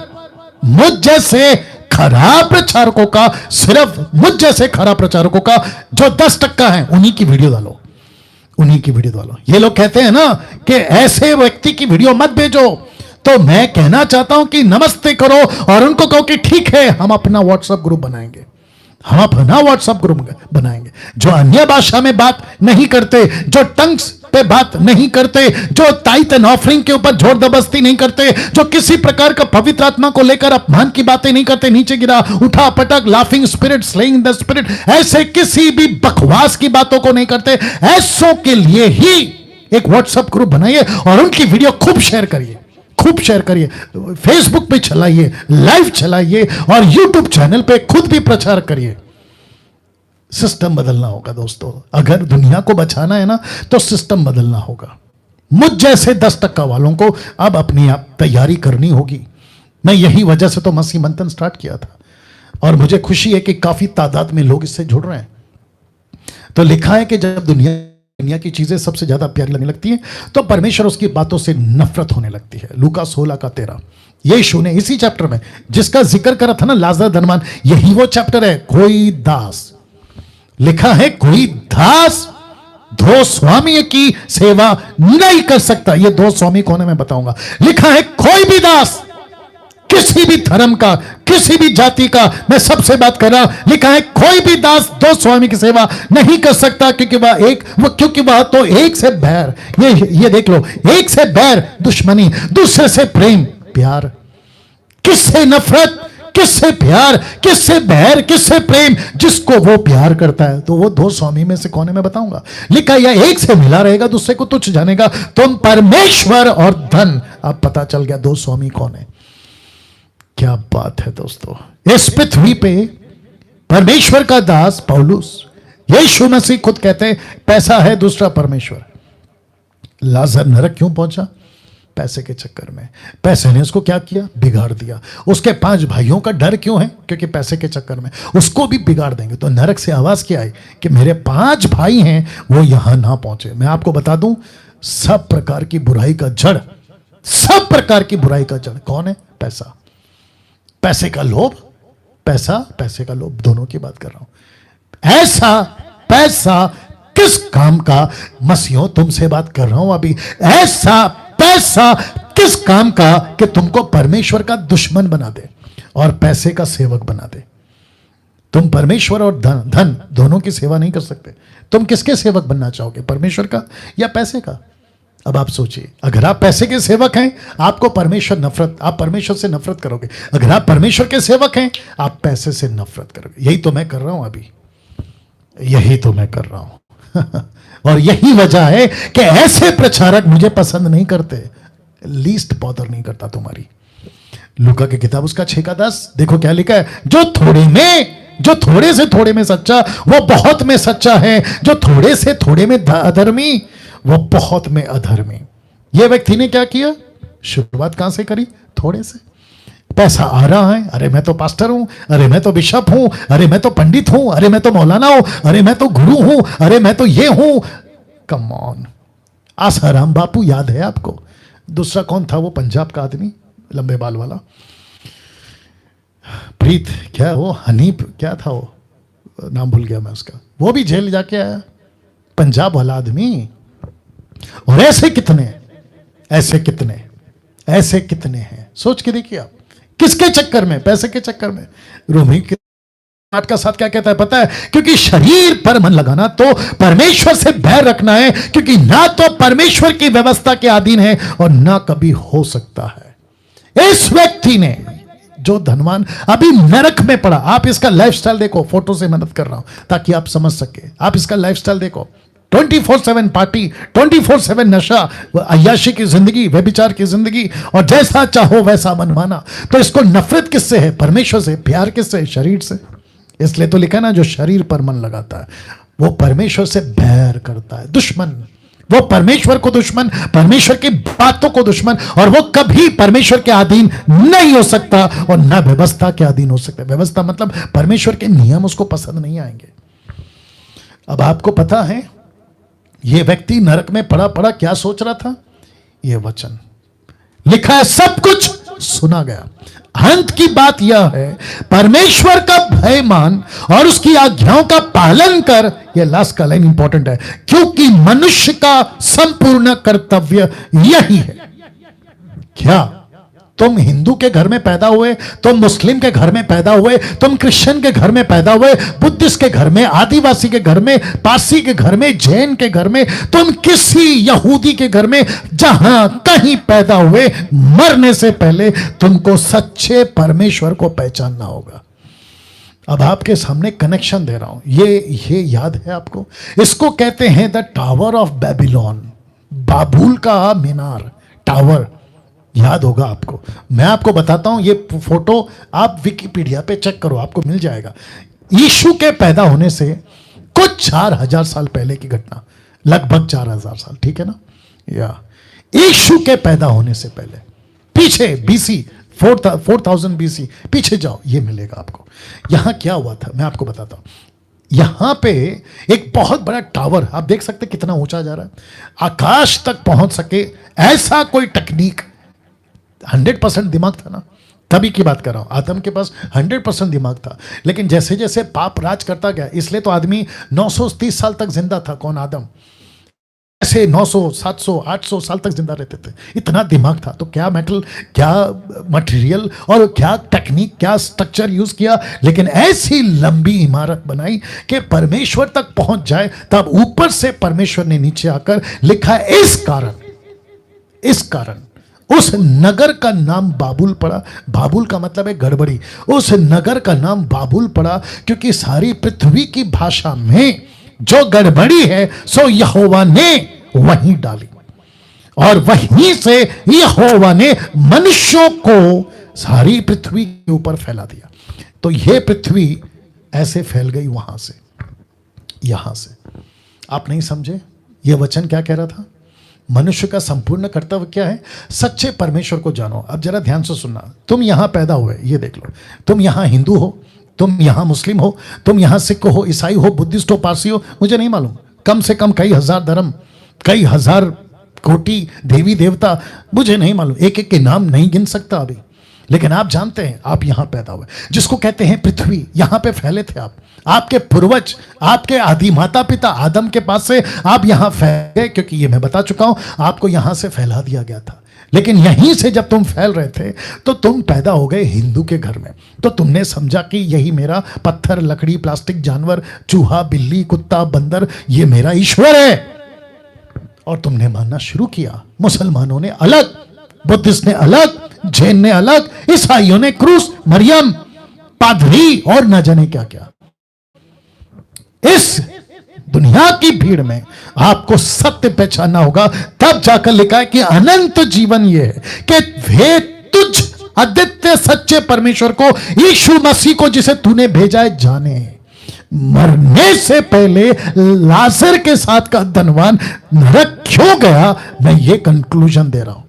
मुझ जैसे खराब प्रचारकों का, सिर्फ मुझ जैसे खराब प्रचारकों का जो 10% है, उन्हीं की वीडियो डालो। ये लोग कहते हैं ना कि ऐसे व्यक्ति की वीडियो मत भेजो, तो मैं कहना चाहता हूं कि नमस्ते करो और उनको कहो कि ठीक है, हम अपना व्हाट्सएप ग्रुप बनाएंगे, जो अन्य भाषा में बात नहीं करते, जो टंग्स पे बात नहीं करते, जो टाइट एंड ऑफरिंग के ऊपर जोर जबरदस्ती नहीं करते, जो किसी प्रकार का पवित्र आत्मा को लेकर अपमान की बातें नहीं करते, नीचे गिरा, उठा पटक, laughing spirit, slaying the spirit, ऐसे किसी भी बकवास की बातों को नहीं करते। ऐसों के लिए ही एक व्हाट्सएप ग्रुप बनाइए और उनकी वीडियो खूब शेयर करिए, फेसबुक पे चलाइए, लाइव चलाइए और यूट्यूब चैनल पे खुद भी प्रचार करिए। सिस्टम बदलना होगा दोस्तों, अगर दुनिया को बचाना है ना तो सिस्टम बदलना होगा। मुझ जैसे 10% वालों को अब अपनी आप तैयारी करनी होगी। मैं यही वजह से तो मसीह मंथन स्टार्ट किया था और मुझे खुशी है कि काफी तादाद में लोग इससे जुड़ रहे हैं। तो लिखा है कि जब दुनिया की चीजें सबसे ज्यादा प्यारी लगने लगती है तो परमेश्वर उसकी बातों से नफरत होने लगती है। लूका 16:13। यीशु ने इसी चैप्टर में जिसका जिक्र करा था ना, लाजर धनवान, यही वो चैप्टर है। कोई दास, लिखा है कोई दास 2 स्वामी की सेवा नहीं कर सकता। ये 2 स्वामी कौन है मैं बताऊंगा। लिखा है कोई भी दास, किसी भी धर्म का, किसी भी जाति का, मैं सबसे बात कर रहा हूं। लिखा है कोई भी दास 2 स्वामी की सेवा नहीं कर सकता, क्योंकि वह तो एक से बैर, ये देख लो, एक से बैर दुश्मनी, दूसरे से प्रेम प्यार। किससे नफरत, किससे प्यार, किससे बैर, किससे प्रेम? जिसको वो प्यार करता है। तो वो 2 स्वामी में से कौन है मैं बताऊंगा। लिखा यह एक से मिला रहेगा, दूसरे को तुच्छ जानेगा। तुम परमेश्वर और धन, अब पता चल गया 2 स्वामी कौन है। क्या बात है दोस्तों। इस पृथ्वी पे परमेश्वर का दास पौलुस, यीशु मसीह खुद कहते हैं पैसा है दूसरा परमेश्वर। लाजर नरक क्यों पहुंचा? पैसे के चक्कर में। पैसे ने उसको क्या किया? बिगाड़ दिया। उसके 5 भाइयों का डर क्यों है? क्योंकि पैसे के चक्कर में उसको भी बिगाड़ देंगे। तो नरक से आवाज क्या आई कि मेरे 5 भाई हैं, वो यहां ना पहुंचे। मैं आपको बता दूं, सब प्रकार की बुराई का जड़, सब प्रकार की बुराई का जड़ कौन है? पैसा। पैसे का लोभ, पैसे का लोभ, दोनों की बात कर रहा हूं। ऐसा पैसा किस काम का? मसीहों तुमसे बात कर रहा हूं अभी। ऐसा पैसा किस काम का कि तुमको परमेश्वर का दुश्मन बना दे और पैसे का सेवक बना दे। तुम परमेश्वर और धन दोनों की सेवा नहीं कर सकते। तुम किसके सेवक बनना चाहोगे, परमेश्वर का या पैसे का? अब आप सोचिए, अगर आप पैसे के सेवक हैं आपको आप परमेश्वर से नफरत करोगे। अगर आप परमेश्वर के सेवक हैं आप पैसे से नफरत करोगे। यही तो मैं कर रहा हूं अभी, यही तो मैं कर रहा हूं और यही वजह है कि ऐसे प्रचारक मुझे पसंद नहीं करते। लीस्ट बॉदर नहीं करता तुम्हारी। लूका की किताब उसका 6:10 देखो क्या लिखा है। जो थोड़े में जो थोड़े से थोड़े में सच्चा वो बहुत में सच्चा है, जो थोड़े से थोड़े में अधर्मी वो बहुत में अधर्मी। ये व्यक्ति ने क्या किया? शुरुआत कहां से करी? थोड़े से। पैसा आ रहा है, अरे मैं तो पास्टर हूं, अरे मैं तो बिशप हूं, अरे मैं तो पंडित हूं, अरे मैं तो मौलाना हूं, अरे मैं तो गुरु हूं, अरे मैं तो ये हूं। Come on. आसाराम बापू याद है आपको? दूसरा कौन था वो पंजाब का आदमी, लंबे बाल वाला? प्रीत क्या, वो हनीफ क्या था वो, नाम भूल गया मैं उसका। वो भी जेल जाके आया, पंजाब वाला आदमी। और ऐसे कितने, ऐसे कितने, ऐसे कितने हैं? सोच के देखिए आप, किसके चक्कर में? पैसे के चक्कर में। रोमी के का साथ क्या कहता है पता है? क्योंकि शरीर पर मन लगाना तो परमेश्वर से बैर रखना है, क्योंकि ना तो परमेश्वर की व्यवस्था के अधीन है और ना कभी हो सकता है। इस व्यक्ति ने, जो धनवान अभी नरक में पड़ा, आप इसका लाइफस्टाइल देखो, फोटो से मदद कर रहा हूं ताकि आप समझ सके। आप इसका लाइफस्टाइल देखो, 24/7 पार्टी, 24/7 नशा, अय्याशी की जिंदगी, व्यभिचार की जिंदगी, और जैसा चाहो वैसा मनमाना। तो इसको नफरत किससे है? परमेश्वर से। प्यार किससे? शरीर से। इसलिए तो लिखा ना, जो शरीर पर मन लगाता है वो परमेश्वर से बैर करता है, दुश्मन। वो परमेश्वर को दुश्मन, परमेश्वर की बातों को दुश्मन, और वो कभी परमेश्वर के अधीन नहीं हो सकता और ना व्यवस्था के अधीन हो सकता। व्यवस्था मतलब परमेश्वर के नियम उसको पसंद नहीं आएंगे। अब आपको पता है ये व्यक्ति नरक में पड़ा पड़ा क्या सोच रहा था? ये वचन लिखा है, सब कुछ सुना गया। अंत की बात यह है, परमेश्वर का भय मान और उसकी आज्ञाओं का पालन कर। यह लास्ट का लाइन इंपॉर्टेंट है, क्योंकि मनुष्य का संपूर्ण कर्तव्य यही है। क्या तुम हिंदू के घर में पैदा हुए, तुम मुस्लिम के घर में पैदा हुए, तुम क्रिश्चियन के घर में पैदा हुए, बुद्धिस्ट के घर में, आदिवासी के घर में, पारसी के घर में, जैन के घर में, तुम किसी यहूदी के घर में, जहां कहीं पैदा हुए, मरने से पहले तुमको सच्चे परमेश्वर को पहचानना होगा। अब आपके सामने कनेक्शन दे रहा हूं, ये याद है आपको? इसको कहते हैं द टावर ऑफ बेबीलोन, बाबुल का मीनार, टावर। याद होगा आपको। मैं आपको बताता हूं, ये फोटो आप विकिपीडिया पे चेक करो, आपको मिल जाएगा। यीशु के पैदा होने से कुछ 4000 साल पहले की घटना, लगभग 4000 साल, ठीक है ना? या यीशु के पैदा होने से पहले, पीछे बीसी 4000 बीसी पीछे जाओ, ये मिलेगा आपको। यहां क्या हुआ था मैं आपको बताता हूं। यहां पे एक बहुत बड़ा टावर, आप देख सकते कितना ऊंचा जा रहा है, आकाश तक पहुंच सके ऐसा कोई टेक्निक। 100% दिमाग था ना, तभी की बात कर रहा हूं। आदम के पास 100% दिमाग था, लेकिन जैसे जैसे पाप राज करता गया, इसलिए तो आदमी 930 साल तक जिंदा था। कौन? आदम। ऐसे 900, 700, 800 साल तक जिंदा रहते थे, इतना दिमाग था। तो क्या मेटल, क्या मटेरियल और क्या टेक्निक, क्या स्ट्रक्चर यूज किया, लेकिन ऐसी लंबी इमारत बनाई कि परमेश्वर तक पहुंच जाए। तब ऊपर से परमेश्वर ने नीचे आकर लिखा, इस कारण उस नगर का नाम बाबुल पड़ा। बाबुल का मतलब है गड़बड़ी। उस नगर का नाम बाबुल पड़ा क्योंकि सारी पृथ्वी की भाषा में जो गड़बड़ी है सो यहोवा ने वहीं डाली, और वहीं से यहोवा ने मनुष्यों को सारी पृथ्वी के ऊपर फैला दिया। तो यह पृथ्वी ऐसे फैल गई वहां से, यहां से। आप नहीं समझे यह वचन क्या कह रहा था? मनुष्य का संपूर्ण कर्तव्य क्या है? सच्चे परमेश्वर को जानो। अब जरा ध्यान से सुनना, तुम यहां पैदा हुए, ये देख लो, तुम यहां हिंदू हो, तुम यहां मुस्लिम हो, तुम यहां सिख हो, ईसाई हो, बुद्धिस्ट हो, पारसी हो, मुझे नहीं मालूम, कम से कम कई हजार धर्म, कई हजार कोटि देवी देवता, मुझे नहीं मालूम, एक एक के नाम नहीं गिन सकता अभी, लेकिन आप जानते हैं आप यहां पैदा हुए, जिसको कहते हैं पृथ्वी। यहां पे फैले थे आप, आपके पूर्वज, आपके आदि माता पिता आदम के पास से आप यहां फैले, क्योंकि ये मैं बता चुका हूं, आपको यहां से फैला दिया गया था। लेकिन यहीं से जब तुम फैल रहे थे तो तुम पैदा हो गए हिंदू के घर में। तो तुमने समझा कि यही मेरा पत्थर, लकड़ी, प्लास्टिक, जानवर, चूहा, बिल्ली, कुत्ता, बंदर, ये मेरा ईश्वर है। और तुमने मानना शुरू किया। मुसलमानों ने अलग, बुद्धिस्ट ने अलग, जैन ने अलग, ईसाइयों ने क्रूस, मरियम, पादरी और न जाने क्या क्या। इस दुनिया की भीड़ में आपको सत्य पहचानना होगा, तब जाकर लिखा है कि अनंत जीवन यह है कि वे तुझ अद्वितीय सच्चे परमेश्वर को, यीशु मसीह को जिसे तूने भेजा है, जाने। मरने से पहले लाजर के साथ का धनवान नरक क्यों गया, मैं ये कंक्लूजन दे रहा हूं।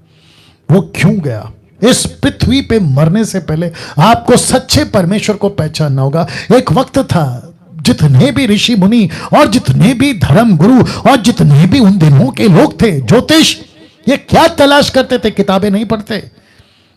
वो क्यों गया? इस पृथ्वी पे मरने से पहले आपको सच्चे परमेश्वर को पहचानना होगा। एक वक्त था जितने भी ऋषि मुनि और जितने भी धर्म गुरु और जितने भी उन दिनों के लोग थे, ज्योतिष, ये क्या तलाश करते थे? किताबें नहीं पढ़ते,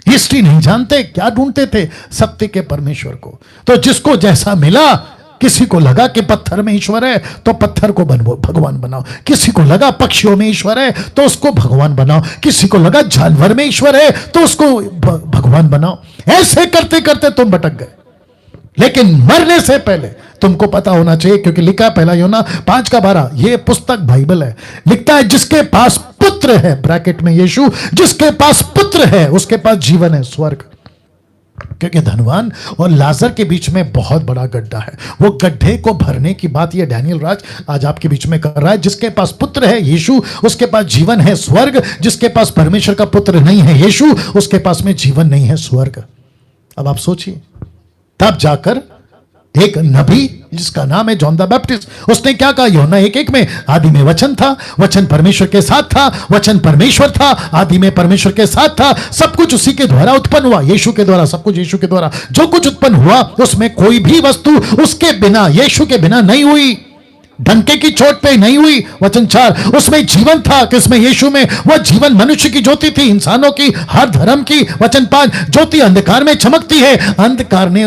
हिस्ट्री नहीं जानते, क्या ढूंढते थे? सत्य के परमेश्वर को। तो जिसको जैसा मिला, किसी को लगा कि पत्थर में ईश्वर है तो पत्थर को भगवान बनाओ, किसी को लगा पक्षियों में ईश्वर है तो उसको भगवान बनाओ, किसी को लगा जानवर में ईश्वर है तो उसको भगवान बनाओ। ऐसे करते करते तुम भटक गए। लेकिन मरने से पहले तुमको पता होना चाहिए, क्योंकि लिखा है पहला यूहन्ना 5:12, ये पुस्तक बाइबल है, लिखता है जिसके पास पुत्र है, ब्रैकेट में यीशु, जिसके पास पुत्र है उसके पास जीवन है, स्वर्ग। क्योंकि धनवान और लाजर के बीच में बहुत बड़ा गड्ढा है। वो गड्ढे को भरने की बात ये डैनियल राज आज आपके बीच में कर रहा है। जिसके पास पुत्र है यीशु, उसके पास जीवन है, स्वर्ग। जिसके पास परमेश्वर का पुत्र नहीं है यीशु, उसके पास में जीवन नहीं है, स्वर्ग। अब आप सोचिए, तब जाकर एक नबी जिसका नाम है जॉन द बैप्टिस्ट, उसने क्या कहा? यूहन्ना 1:1 में, आदि में वचन था, वचन परमेश्वर के साथ था, वचन परमेश्वर था, आदि में परमेश्वर के साथ था, सब कुछ उसी के द्वारा उत्पन्न हुआ, यीशु के द्वारा, सब कुछ यीशु के द्वारा। जो कुछ उत्पन्न हुआ उसमें कोई भी वस्तु उसके बिना, यीशु के बिना नहीं हुई, डंके की चोट पे नहीं हुई। वचन 4, उसमें जीवन था, किसमें? यीशु में। वह जीवन मनुष्य की ज्योति थी, इंसानों की, हर धर्म की। वचन 5, ज्योति अंधकार में चमकती है, अंधकार ने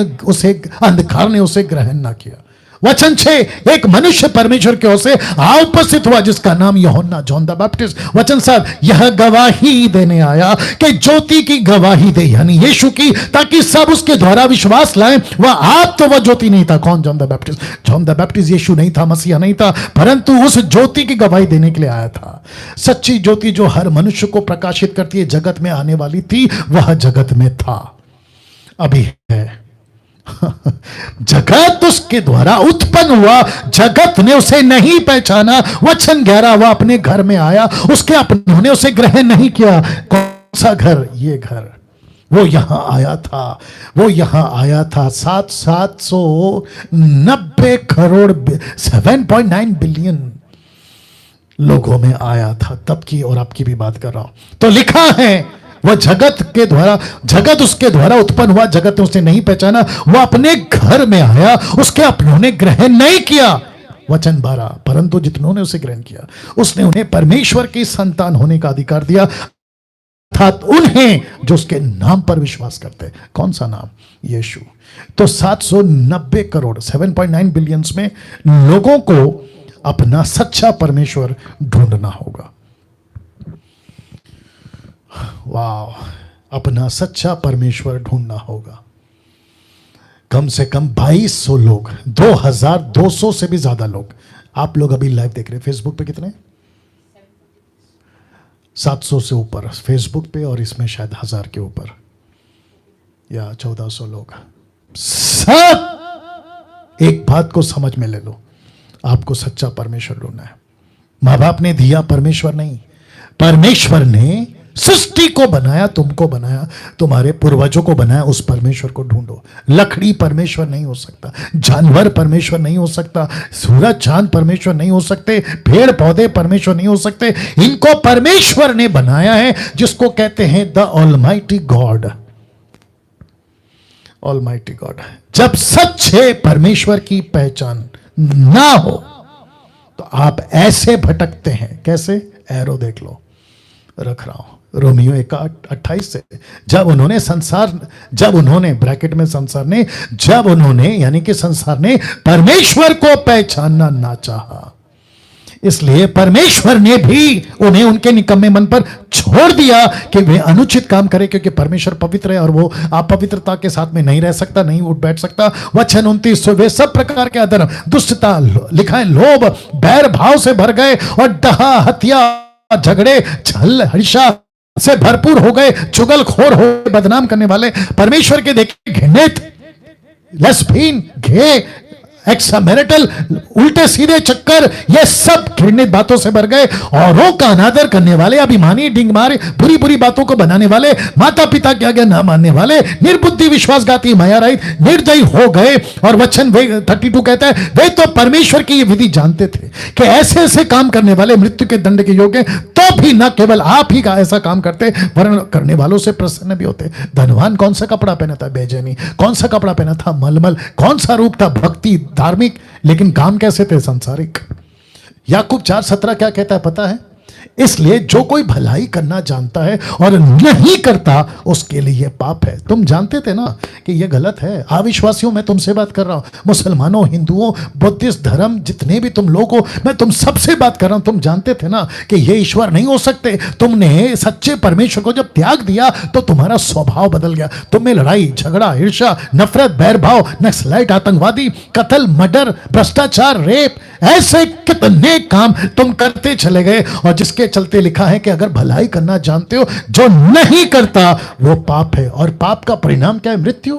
उसे ग्रहण ना किया। वचन 6, एक मनुष्य परमेश्वर की ओर से उपस्थित हुआ जिसका नाम यूहन्ना, जॉन द बैप्टिस्ट। वचन 7, यह गवाही देने आया कि ज्योति की गवाही दे, यानी यीशु की, ताकि सब उसके द्वारा विश्वास लाएं। वह आप तो वह ज्योति नहीं था। कौन? John the Baptist. John the Baptist Yeshu नहीं था, मसीहा नहीं था, परंतु उस ज्योति की गवाही देने के लिए आया था। सच्ची ज्योति जो हर मनुष्य को प्रकाशित करती है, जगत में आने वाली थी, वह जगत में था, अभी है। जगत उसके द्वारा उत्पन्न हुआ, जगत ने उसे नहीं पहचाना। वचन 11, वह अपने घर में आया, उसके अपनों ने उसे ग्रहण नहीं किया। कौन सा घर? ये घर। वो यहां आया था, वो यहां आया था 790 करोड़ 7.9 बिलियन लोगों में आया था, तब की और आपकी भी बात कर रहा हूं। तो लिखा है वह जगत के द्वारा, जगत उसके द्वारा उत्पन्न हुआ, जगत ने उसे नहीं पहचाना। वह अपने घर में आया, उसके अपनों ने ग्रहण नहीं किया। वचन 12, परंतु जितनों ने उसे ग्रहण किया उसने उन्हें परमेश्वर की संतान होने का अधिकार दिया, अर्थात उन्हें जो उसके नाम पर विश्वास करते। कौन सा नाम? यीशु। तो 790 करोड़ 7.9 बिलियंस में लोगों को अपना सच्चा परमेश्वर ढूंढना होगा। वाह, अपना सच्चा परमेश्वर ढूंढना होगा। कम से कम 2200 लोग, 2200 से भी ज्यादा लोग, आप लोग अभी लाइव देख रहे हैं। फेसबुक पे कितने? 700 से ऊपर फेसबुक पे, और इसमें शायद 1000 के ऊपर या 1400 लोग। सब एक बात को समझ में ले लो, आपको सच्चा परमेश्वर ढूंढना है। माँ बाप ने दिया परमेश्वर नहीं, परमेश्वर ने सृष्टि को बनाया, तुमको बनाया, तुम्हारे पूर्वजों को बनाया, उस परमेश्वर को ढूंढो। लकड़ी परमेश्वर नहीं हो सकता, जानवर परमेश्वर नहीं हो सकता, सूरज चांद परमेश्वर नहीं हो सकते, पेड़ पौधे परमेश्वर नहीं हो सकते। इनको परमेश्वर ने बनाया है, जिसको कहते हैं the almighty God. Almighty God. जब सच्चे परमेश्वर की पहचान ना हो तो आप ऐसे भटकते हैं। कैसे? एरो देख लो, रख रहा हूं, रोमियो 1:28 से। जब उन्होंने ब्रैकेट में संसार ने, जब उन्होंने यानी कि संसार ने परमेश्वर को पहचानना ना चाहा, इसलिए परमेश्वर ने भी उन्हें उनके निकम्मे मन पर छोड़ दिया कि वे अनुचित काम करें, क्योंकि परमेश्वर पवित्र है और वो अपवित्रता के साथ में नहीं रह सकता, नहीं उठ बैठ सकता। वचन 29, वे सब प्रकार के अधर्म, दुष्टता, लिखा है लोभ, बैर भाव से भर गए और डहा, हत्या, झगड़े, छल, हर्षा से भरपूर हो गए, चुगलखोर हो गए, बदनाम करने वाले, परमेश्वर के देखे घृणित, लेस्बियन, गे, एक्स्ट्रा मैरिटल, उल्टे सीधे चक्कर, ये सब घृणित बातों से भर गए। औरों का अनादर करने वाले, अभिमानी, डिंगमार, बुरी बुरी बातों को बनाने वाले, माता पिता की आज्ञा ना मानने वाले, निर्बुद्धि, विश्वासघाती, माया रहित, निर्दयी हो गए। और वचन 32 कहता है वे तो परमेश्वर की ये विधि जानते थे कि ऐसे ऐसे काम करने वाले मृत्यु के दंड के योग्य, तो भी न केवल आप ही का ऐसा काम करते वरन करने वालों से प्रसन्न भी होते। धनवान कौन सा कपड़ा पहना था? बेचैनी। कौन सा कपड़ा पहना था? मलमल। कौन सा रूप था? भक्ति, धार्मिक, लेकिन काम कैसे थे? संसारिक। याकूब 4:17 क्या कहता है पता है? इसलिए जो कोई भलाई करना जानता है और नहीं करता उसके लिए पाप है। तुम जानते थे ना कि यह गलत है। अविश्वासियों, मैं तुमसे बात कर रहा हूं, मुसलमानों, हिंदुओं, बुद्धिस्ट धर्म, जितने भी तुम लोग हो, मैं तुम सबसे बात कर रहा हूं। तुम जानते थे ना कि ये ईश्वर नहीं हो सकते। तुमने सच्चे परमेश्वर को जब त्याग दिया तो तुम्हारा स्वभाव बदल गया। तुम्हें लड़ाई झगड़ा, ईर्ष्या, नफरत, बैरभाव, नक्सलाइट, आतंकवादी, कत्ल, मर्डर, भ्रष्टाचार, रेप, ऐसे कितने काम तुम करते चले गए। और जिसके चलते लिखा है कि अगर भलाई करना जानते हो, जो नहीं करता वो पाप है। और पाप का परिणाम क्या है? मृत्यु।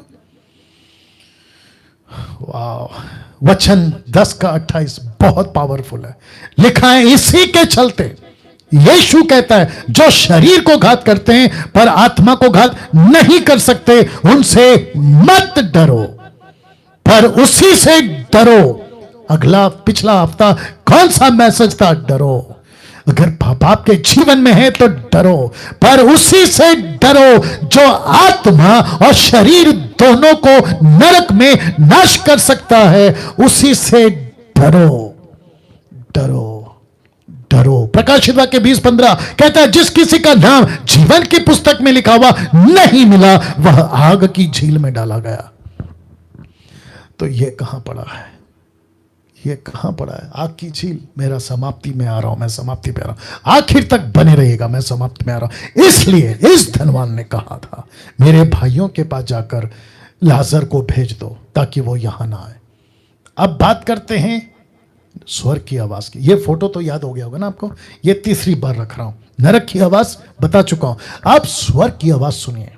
वाह। वचन 10:28 बहुत पावरफुल है। लिखा है इसी के चलते यीशु कहता है जो शरीर को घात करते हैं पर आत्मा को घात नहीं कर सकते, उनसे मत डरो, पर उसी से डरो। अगला पिछला हफ्ता कौन सा मैसेज था? डरो। अगर पाप आपके जीवन में है तो डरो, पर उसी से डरो जो आत्मा और शरीर दोनों को नरक में नाश कर सकता है। उसी से डरो, डरो, डरो। प्रकाशित वाक्य 20:15 कहता है जिस किसी का नाम जीवन की पुस्तक में लिखा हुआ नहीं मिला वह आग की झील में डाला गया। तो यह कहां पड़ा है? ये कहां पड़ा है? आग की झील। मेरा समाप्ति में आ रहा हूं, मैं समाप्ति पे आ रहा हूं, आखिर तक बने रहिएगा, मैं समाप्ति में आ रहा हूं। इसलिए इस धनवान ने कहा था मेरे भाइयों के पास जाकर लाजर को भेज दो ताकि वो यहां ना आए। अब बात करते हैं स्वर्ग की आवाज की। ये फोटो तो याद हो गया होगा ना आपको, ये तीसरी बार रख रहा हूं। नरक की आवाज बता चुका हूं, अब स्वर्ग की आवाज सुनिए।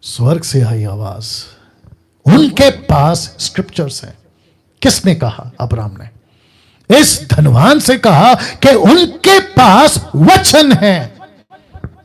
स्वर्ग से आई आवाज, उनके पास स्क्रिप्चर्स हैं। किसने कहा? अब्राहम ने इस धनवान से कहा कि उनके पास वचन है।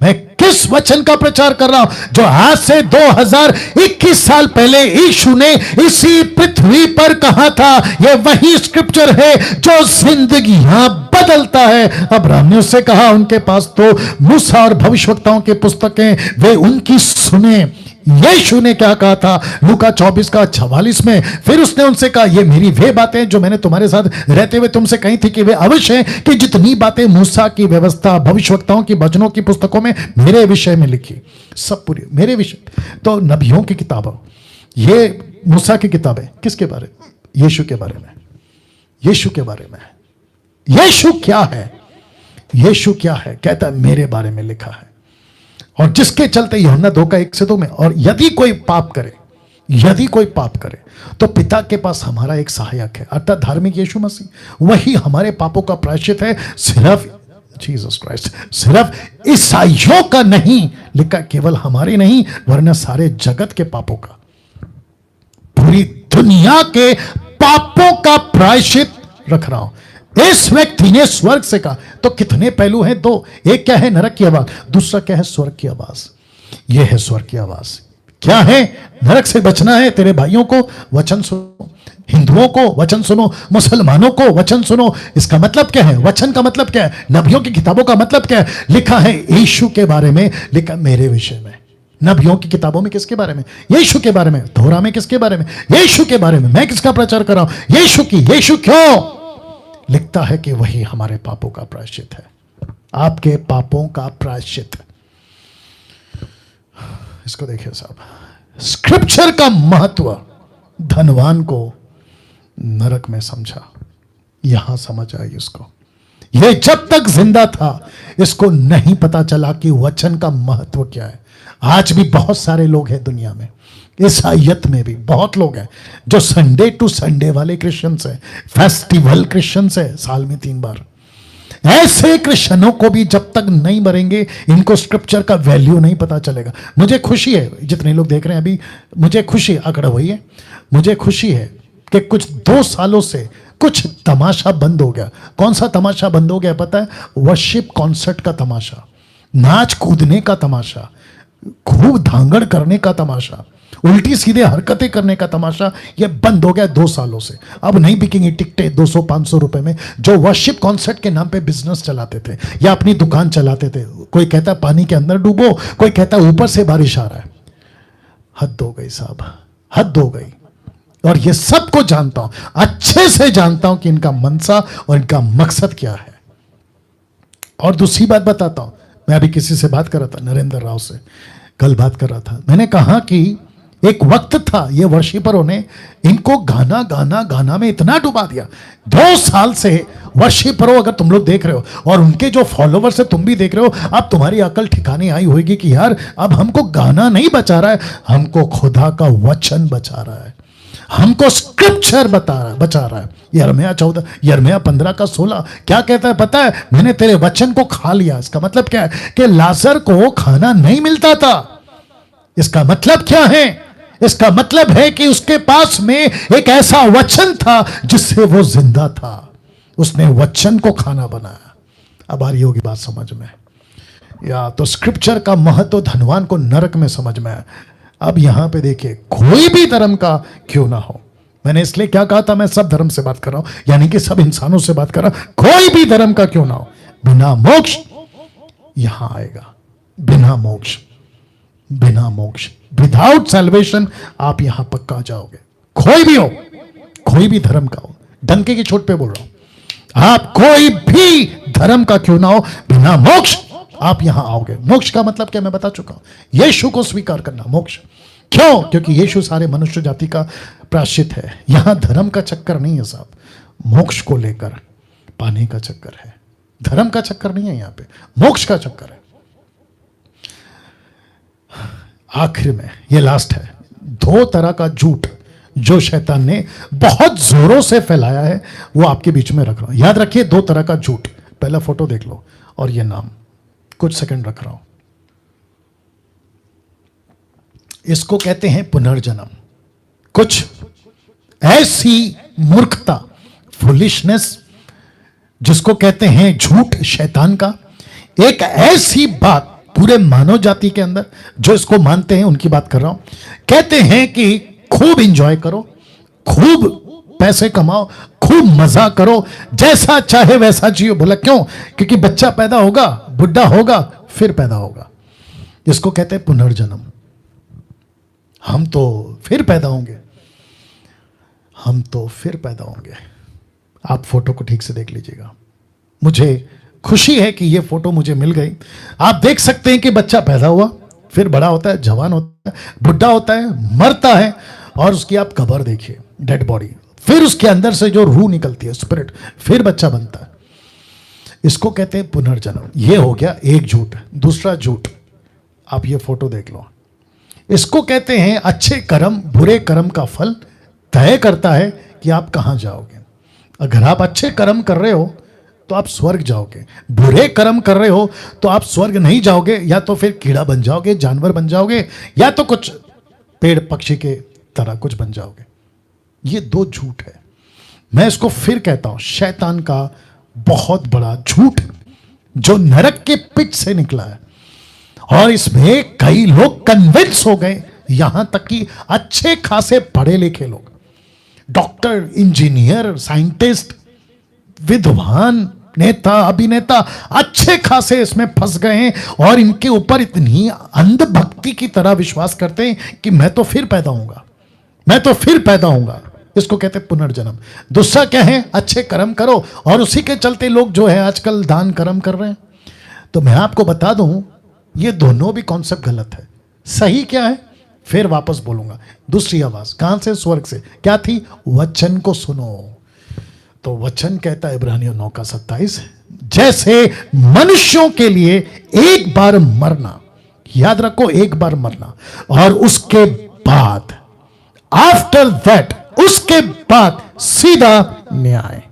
मैं किस वचन का प्रचार कर रहा हूं? जो आज से 2021 साल पहले यीशु ने इसी पृथ्वी पर कहा था। यह वही स्क्रिप्चर है जो जिंदगियां बदलता है। अब्राहम ने उससे कहा उनके पास तो मूसा और भविष्यवक्ताओं की पुस्तकें, वे उनकी सुने। यीशु ने क्या कहा था? लूका 24:44 में फिर उसने उनसे कहा ये मेरी वे बातें जो मैंने तुम्हारे साथ रहते हुए तुमसे कही थी कि वे अवश्य हैं कि जितनी बातें मूसा की व्यवस्था, भविष्यवक्ताओं की वचनों की पुस्तकों में मेरे विषय में लिखी, सब पूरी मेरे विषय। तो नबियों की किताबों, ये मूसा की किताबें किसके बारे में? यीशु के बारे में। यीशु के बारे में। यीशु क्या है? यीशु क्या है? कहता है मेरे बारे में लिखा है। और जिसके चलते यूहन्ना 2:1-2 में, और यदि कोई पाप करे, यदि कोई पाप करे तो पिता के पास हमारा एक सहायक है, अर्थात धार्मिक यीशु मसीह। वही हमारे पापों का प्रायश्चित है। सिर्फ जीसस क्राइस्ट, सिर्फ ईसाइयों का नहीं लिखा, केवल हमारे नहीं वरना सारे जगत के पापों का, पूरी दुनिया के पापों का प्रायश्चित रख रहा हूं। इस व्यक्ति ने स्वर्ग से कहा। तो कितने पहलू हैं? 2। एक क्या है? नरक की आवाज। दूसरा क्या है? स्वर्ग की आवाज। यह है स्वर्ग की आवाज। क्या है? नरक से बचना है, तेरे भाइयों को वचन सुनो, हिंदुओं को वचन सुनो, मुसलमानों को वचन सुनो। इसका मतलब क्या है? वचन का मतलब क्या है? नबियों की किताबों का मतलब क्या है? लिखा है यीशु के बारे में, लिखा मेरे विषय में। नबियों की किताबों में किसके बारे में? यीशु के बारे में। थोरा में किसके बारे में? यीशु के बारे में। मैं किसका प्रचार कर रहा हूं? यीशु की। यीशु क्यों? लिखता है कि वही हमारे पापों का प्रायश्चित है, आपके पापों का प्रायश्चित। इसको देखिए साहब, स्क्रिप्चर का महत्व धनवान को नरक में समझा, यहां समझ आई उसको। यह जब तक जिंदा था इसको नहीं पता चला कि वचन का महत्व क्या है। आज भी बहुत सारे लोग हैं दुनिया में, ईसाइयत में भी बहुत लोग हैं जो संडे टू संडे वाले क्रिश्चियंस हैं, फेस्टिवल क्रिश्चियंस हैं, साल में 3 बार। ऐसे क्रिश्चियनों को भी जब तक नहीं मरेंगे इनको स्क्रिप्चर का वैल्यू नहीं पता चलेगा। मुझे खुशी है जितने लोग देख रहे हैं अभी, मुझे खुशी, आंकड़ा वही है, मुझे खुशी है कि कुछ 2 सालों से कुछ तमाशा बंद हो गया। कौन सा तमाशा बंद हो गया पता है? वर्शिप कॉन्सर्ट का तमाशा, नाच कूदने का तमाशा, खूब धांगड़ करने का तमाशा, उल्टी सीधे हरकतें करने का तमाशा, ये बंद हो गया 2 सालों से। अब नहीं बिकेंगी टिकटें 200-500 रुपए में। जो वर्शिप कॉन्सर्ट के नाम पे बिजनेस चलाते थे या अपनी दुकान चलाते थे, कोई कहता है पानी के अंदर डूबो, कोई कहता है ऊपर से बारिश आ रहा है। हद हो गई साहब, हद हो गई। और ये सबको जानता हूं, अच्छे से जानता हूं कि इनका मनसा और इनका मकसद क्या है। और दूसरी बात बताता हूं, मैं अभी किसी से बात कर रहा था, नरेंद्र राव से कल बात कर रहा था। मैंने कहा कि एक वक्त था ये वर्शिपरों ने इनको गाना गाना गाना में इतना डुबा दिया। 2 साल से वर्शिपरों, अगर तुम लोग देख रहे हो और उनके जो फॉलोवर्स है तुम भी देख रहे हो, अब तुम्हारी अकल ठिकाने आई होगी कि यार अब हमको गाना नहीं बचा रहा है, हमको खुदा का वचन बचा रहा है, हमको स्क्रिप्चर बचा रहा है। यिर्मयाह 14, यिर्मयाह 15 का 16 क्या कहता है पता है? मैंने तेरे वचन को खा लिया। इसका मतलब क्या है? कि लाजर को खाना नहीं मिलता था। इसका मतलब क्या है? इसका मतलब है कि उसके पास में एक ऐसा वचन था जिससे वो जिंदा था। उसने वचन को खाना बनाया। अब आ रही होगी बात समझ में? या तो स्क्रिप्चर का महत्व धनवान को नरक में समझ में आया। अब यहां पे देखिए, कोई भी धर्म का क्यों ना हो, मैंने इसलिए क्या कहा था, मैं सब धर्म से बात कर रहा हूं, यानी कि सब इंसानों से बात कर रहा हूं। कोई भी धर्म का क्यों ना हो, बिना मोक्ष यहां आएगा। बिना मोक्ष, बिना मोक्ष, विदाउट सैल्वेशन आप यहां पक्का जाओगे। कोई भी हो, कोई भी धर्म का हो, डंके की चोट पे बोल रहा हूं, आप कोई भी धर्म का क्यों ना हो, बिना मोक्ष आप यहां आओगे। मोक्ष का मतलब क्या मैं बता चुका हूं, यीशु को स्वीकार करना मोक्ष। क्यों? क्योंकि यीशु सारे मनुष्य जाति का प्रायश्चित है। यहां धर्म का चक्कर नहीं है साहब, मोक्ष को लेकर पाने का चक्कर है। धर्म का चक्कर नहीं है यहां पे, मोक्ष का चक्कर है। आखिर में ये लास्ट है, 2 तरह का झूठ जो शैतान ने बहुत जोरों से फैलाया है वो आपके बीच में रख रहा हूं। याद रखिए 2 तरह का झूठ। पहला फोटो देख लो और ये नाम कुछ सेकंड रख रहा हूं। इसको कहते हैं पुनर्जन्म। कुछ ऐसी मूर्खता, फुलिशनेस, जिसको कहते हैं झूठ शैतान का, एक ऐसी बात पूरे मानव जाति के अंदर जो इसको मानते हैं उनकी बात कर रहा हूं। कहते हैं कि खूब एंजॉय करो, खूब पैसे कमाओ, खूब मजा करो, जैसा चाहे वैसा जियो। बोला क्यों? क्योंकि बच्चा पैदा होगा, बुढ़ा होगा, फिर पैदा होगा। इसको कहते हैं पुनर्जन्म। हम तो फिर पैदा होंगे, हम तो फिर पैदा होंगे। आप फोटो को ठीक से देख लीजिएगा। मुझे खुशी है कि ये फोटो मुझे मिल गई। आप देख सकते हैं कि बच्चा पैदा हुआ, फिर बड़ा होता है, जवान होता है, बुढ़ा होता है, मरता है, और उसकी आप कब्र देखिए, डेड बॉडी, फिर उसके अंदर से जो रूह निकलती है, स्पिरिट, फिर बच्चा बनता है। इसको कहते हैं पुनर्जन्म। ये हो गया एक झूठ। दूसरा झूठ, आप ये फोटो देख लो। इसको कहते हैं अच्छे कर्म बुरे कर्म का फल तय करता है कि आप कहां जाओगे। अगर आप अच्छे कर्म कर रहे हो तो आप स्वर्ग जाओगे, बुरे कर्म कर रहे हो तो आप स्वर्ग नहीं जाओगे, या तो फिर कीड़ा बन जाओगे, जानवर बन जाओगे, या तो कुछ पेड़ पक्षी के तरह कुछ बन जाओगे। ये 2 झूठ है। मैं इसको फिर कहता हूं, शैतान का बहुत बड़ा झूठ जो नरक के पिट से निकला है। और इसमें कई लोग कन्विंस हो गए, यहां तक कि अच्छे खासे पढ़े लिखे लोग, डॉक्टर, इंजीनियर, साइंटिस्ट, विद्वान, नेता, अभिनेता, अच्छे खासे इसमें फंस गए हैं और इनके ऊपर इतनी अंधभक्ति की तरह विश्वास करते हैं कि मैं तो फिर पैदा होऊंगा, मैं तो फिर पैदा होऊंगा। इसको कहते हैं पुनर्जन्म। दूसरा क्या है? अच्छे कर्म करो, और उसी के चलते लोग जो है आजकल दान कर्म कर रहे हैं। तो मैं आपको बता दूं, ये दोनों भी कॉन्सेप्ट गलत है। सही क्या है फिर वापस बोलूंगा। दूसरी आवाज कहां से? स्वर्ग से। क्या थी? वचन को सुनो। तो वचन कहता है इब्रानियों 9:27, जैसे मनुष्यों के लिए एक बार मरना, याद रखो, एक बार मरना, और उसके बाद आफ्टर दैट, उसके बाद सीधा न्याय,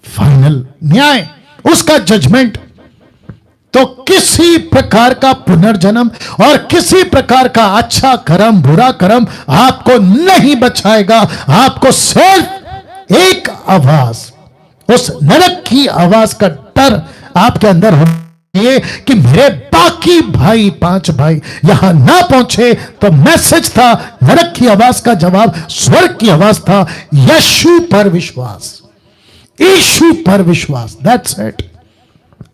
फाइनल न्याय, उसका जजमेंट। तो किसी प्रकार का पुनर्जन्म और किसी प्रकार का अच्छा कर्म बुरा कर्म आपको नहीं बचाएगा। आपको सिर्फ एक आवाज, उस नरक की आवाज का डर आपके अंदर होना चाहिए कि मेरे बाकी भाई 5 भाई यहां ना पहुंचे। तो मैसेज था, नरक की आवाज का जवाब स्वर्ग की आवाज था, यीशु पर विश्वास, यीशु पर विश्वास। That's it.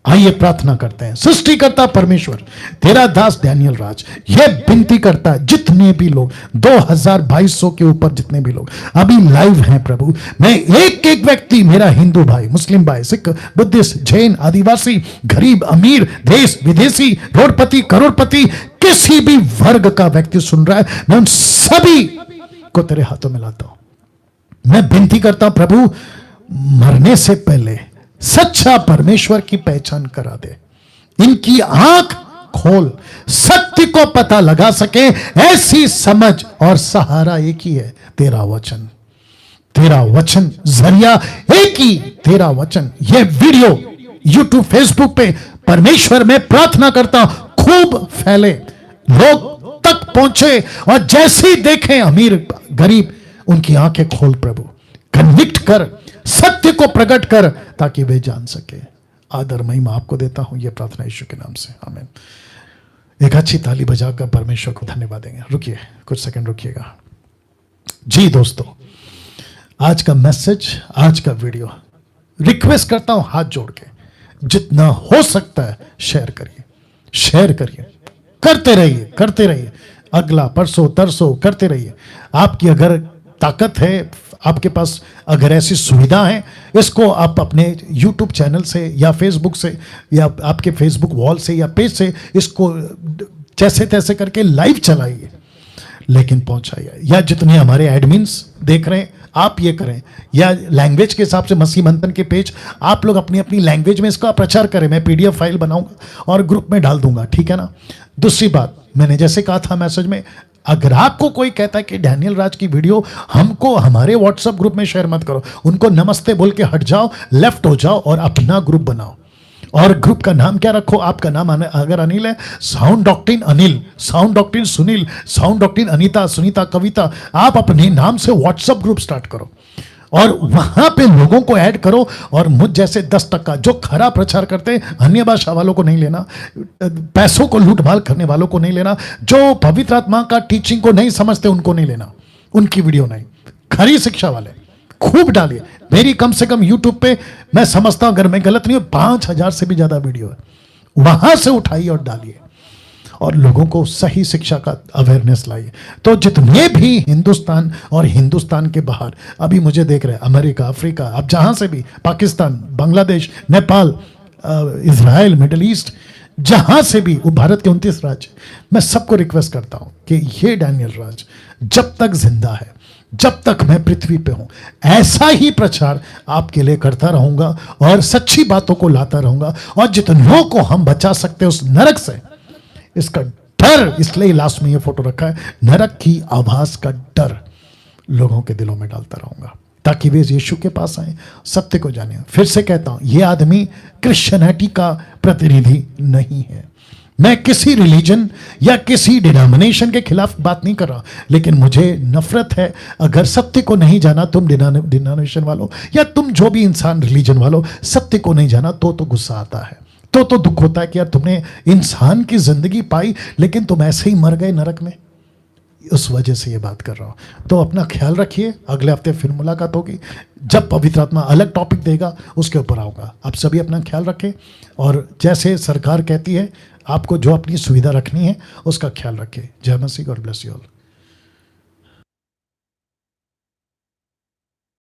आइए प्रार्थना करते हैं। सृष्टिकर्ता परमेश्वर, तेरा दास डैनियल राज यह विनती करता है, जितने भी लोग 2200 के ऊपर जितने भी लोग अभी लाइव हैं प्रभु, मैं एक एक व्यक्ति, मेरा हिंदू भाई, मुस्लिम भाई, सिख, बुद्धिस्ट, जैन, आदिवासी, गरीब, अमीर, देश विदेशी, रोडपति, करोड़पति, किसी भी वर्ग का व्यक्ति सुन रहा है, मैं उन सभी को तेरे हाथों में लाता हूं। मैं विनती करता हूं प्रभु, मरने से पहले सच्चा परमेश्वर की पहचान करा दे, इनकी आंख खोल, सत्य को पता लगा सके, ऐसी समझ और सहारा एक ही है, तेरा वचन। तेरा वचन जरिया एक ही, तेरा वचन। यह वीडियो यूट्यूब फेसबुक पे परमेश्वर में प्रार्थना करता हूं खूब फैले, लोग तक पहुंचे, और जैसे ही देखें अमीर गरीब, उनकी आंखें खोल प्रभु, कन्विक्ट कर, सत्य को प्रकट कर, ताकि वे जान सके। आदर महिमा आपको देता हूं, यह प्रार्थना यीशु के नाम से, आमीन। एक अच्छी ताली बजाकर परमेश्वर को धन्यवाद देंगे। रुकिए, कुछ सेकंड रुकिएगा। जी दोस्तों, आज का मैसेज, आज का वीडियो, रिक्वेस्ट करता हूं हाथ जोड़ के, जितना हो सकता है शेयर करिए, शेयर करिए, करते रहिए, करते रहिए, अगला परसों तरसों करते रहिए। आपकी अगर ताकत है, आपके पास अगर ऐसी सुविधा है, इसको आप अपने YouTube चैनल से या फेसबुक से या आपके फेसबुक वॉल से या पेज से इसको जैसे तैसे करके लाइव चलाइए, लेकिन पहुंचाइए। या जितने हमारे एडमिन्स देख रहे हैं, आप ये करें, या लैंग्वेज के हिसाब से मसीह मंथन के पेज आप लोग अपनी अपनी लैंग्वेज में इसका प्रचार करें। मैं PDF फाइल बनाऊंगा और ग्रुप में डाल दूंगा, ठीक है ना। दूसरी बात, मैंने जैसे कहा था मैसेज में, अगर आपको कोई कहता है कि डैनियल राज की वीडियो हमको हमारे व्हाट्सएप ग्रुप में शेयर मत करो, उनको नमस्ते बोल के हट जाओ, लेफ्ट हो जाओ और अपना ग्रुप बनाओ। और ग्रुप का नाम क्या रखो? आपका नाम अगर अनिल है, sound doctrine Anil, sound doctrine Sunil, sound doctrine Anita, Sunita, Kavita, आप अपने नाम से व्हाट्सएप ग्रुप स्टार्ट करो और वहां पे लोगों को ऐड करो। और मुझ जैसे 10% जो खरा प्रचार करते हैं, अन्य भाषा वालों को नहीं लेना, पैसों को लूटमाल करने वालों को नहीं लेना, जो पवित्र आत्मा का टीचिंग को नहीं समझते उनको नहीं लेना, उनकी वीडियो नहीं। खरी शिक्षा वाले खूब डालिए। मेरी कम से कम यूट्यूब पे, मैं समझता हूं अगर मैं गलत नहीं हूं, 5000 से भी ज्यादा वीडियो है, वहां से उठाइए और डालिए और लोगों को सही शिक्षा का अवेयरनेस लाइए। तो जितने भी हिंदुस्तान और हिंदुस्तान के बाहर अभी मुझे देख रहे हैं, अमेरिका, अफ्रीका, आप जहां से भी, Pakistan, Bangladesh, Nepal, Israel, middle east, जहां से भी, वो भारत के 29 राज्य, मैं सबको रिक्वेस्ट करता हूं कि ये डैनियल राज जब तक जिंदा है, जब तक मैं पृथ्वी पे हूं, ऐसा ही प्रचार आपके लिए करता रहूंगा और सच्ची बातों को लाता रहूंगा। और जितनों को हम बचा सकते हैं उस नरक से, इसका डर, इसलिए लास्ट में ये फोटो रखा है, नरक की आवाज का डर लोगों के दिलों में डालता रहूंगा, ताकि वे यीशु के पास आए, सत्य को जाने। फिर से कहता हूं, ये आदमी क्रिश्चियनिटी का प्रतिनिधि नहीं है। मैं किसी रिलीजन या किसी डिनोमिनेशन के खिलाफ बात नहीं कर रहा, लेकिन मुझे नफरत है अगर सत्य को नहीं जाना, तुम डिनोमिनेशन वालों या तुम जो भी इंसान रिलीजन वालों सत्य को नहीं जाना, तो गुस्सा आता है, तो दुख होता है कि यार तुमने इंसान की जिंदगी पाई लेकिन तुम ऐसे ही मर गए नरक में। उस वजह से ये बात कर रहा हूं। तो अपना ख्याल रखिए, अगले हफ्ते फिर मुलाकात होगी, जब पवित्र आत्मा अलग टॉपिक देगा उसके ऊपर आऊंगा। आप सभी अपना ख्याल रखें और जैसे सरकार कहती है आपको जो अपनी सुविधा रखनी है उसका ख्याल रखें। जय मसीह, गॉड ब्लेस यू ऑल।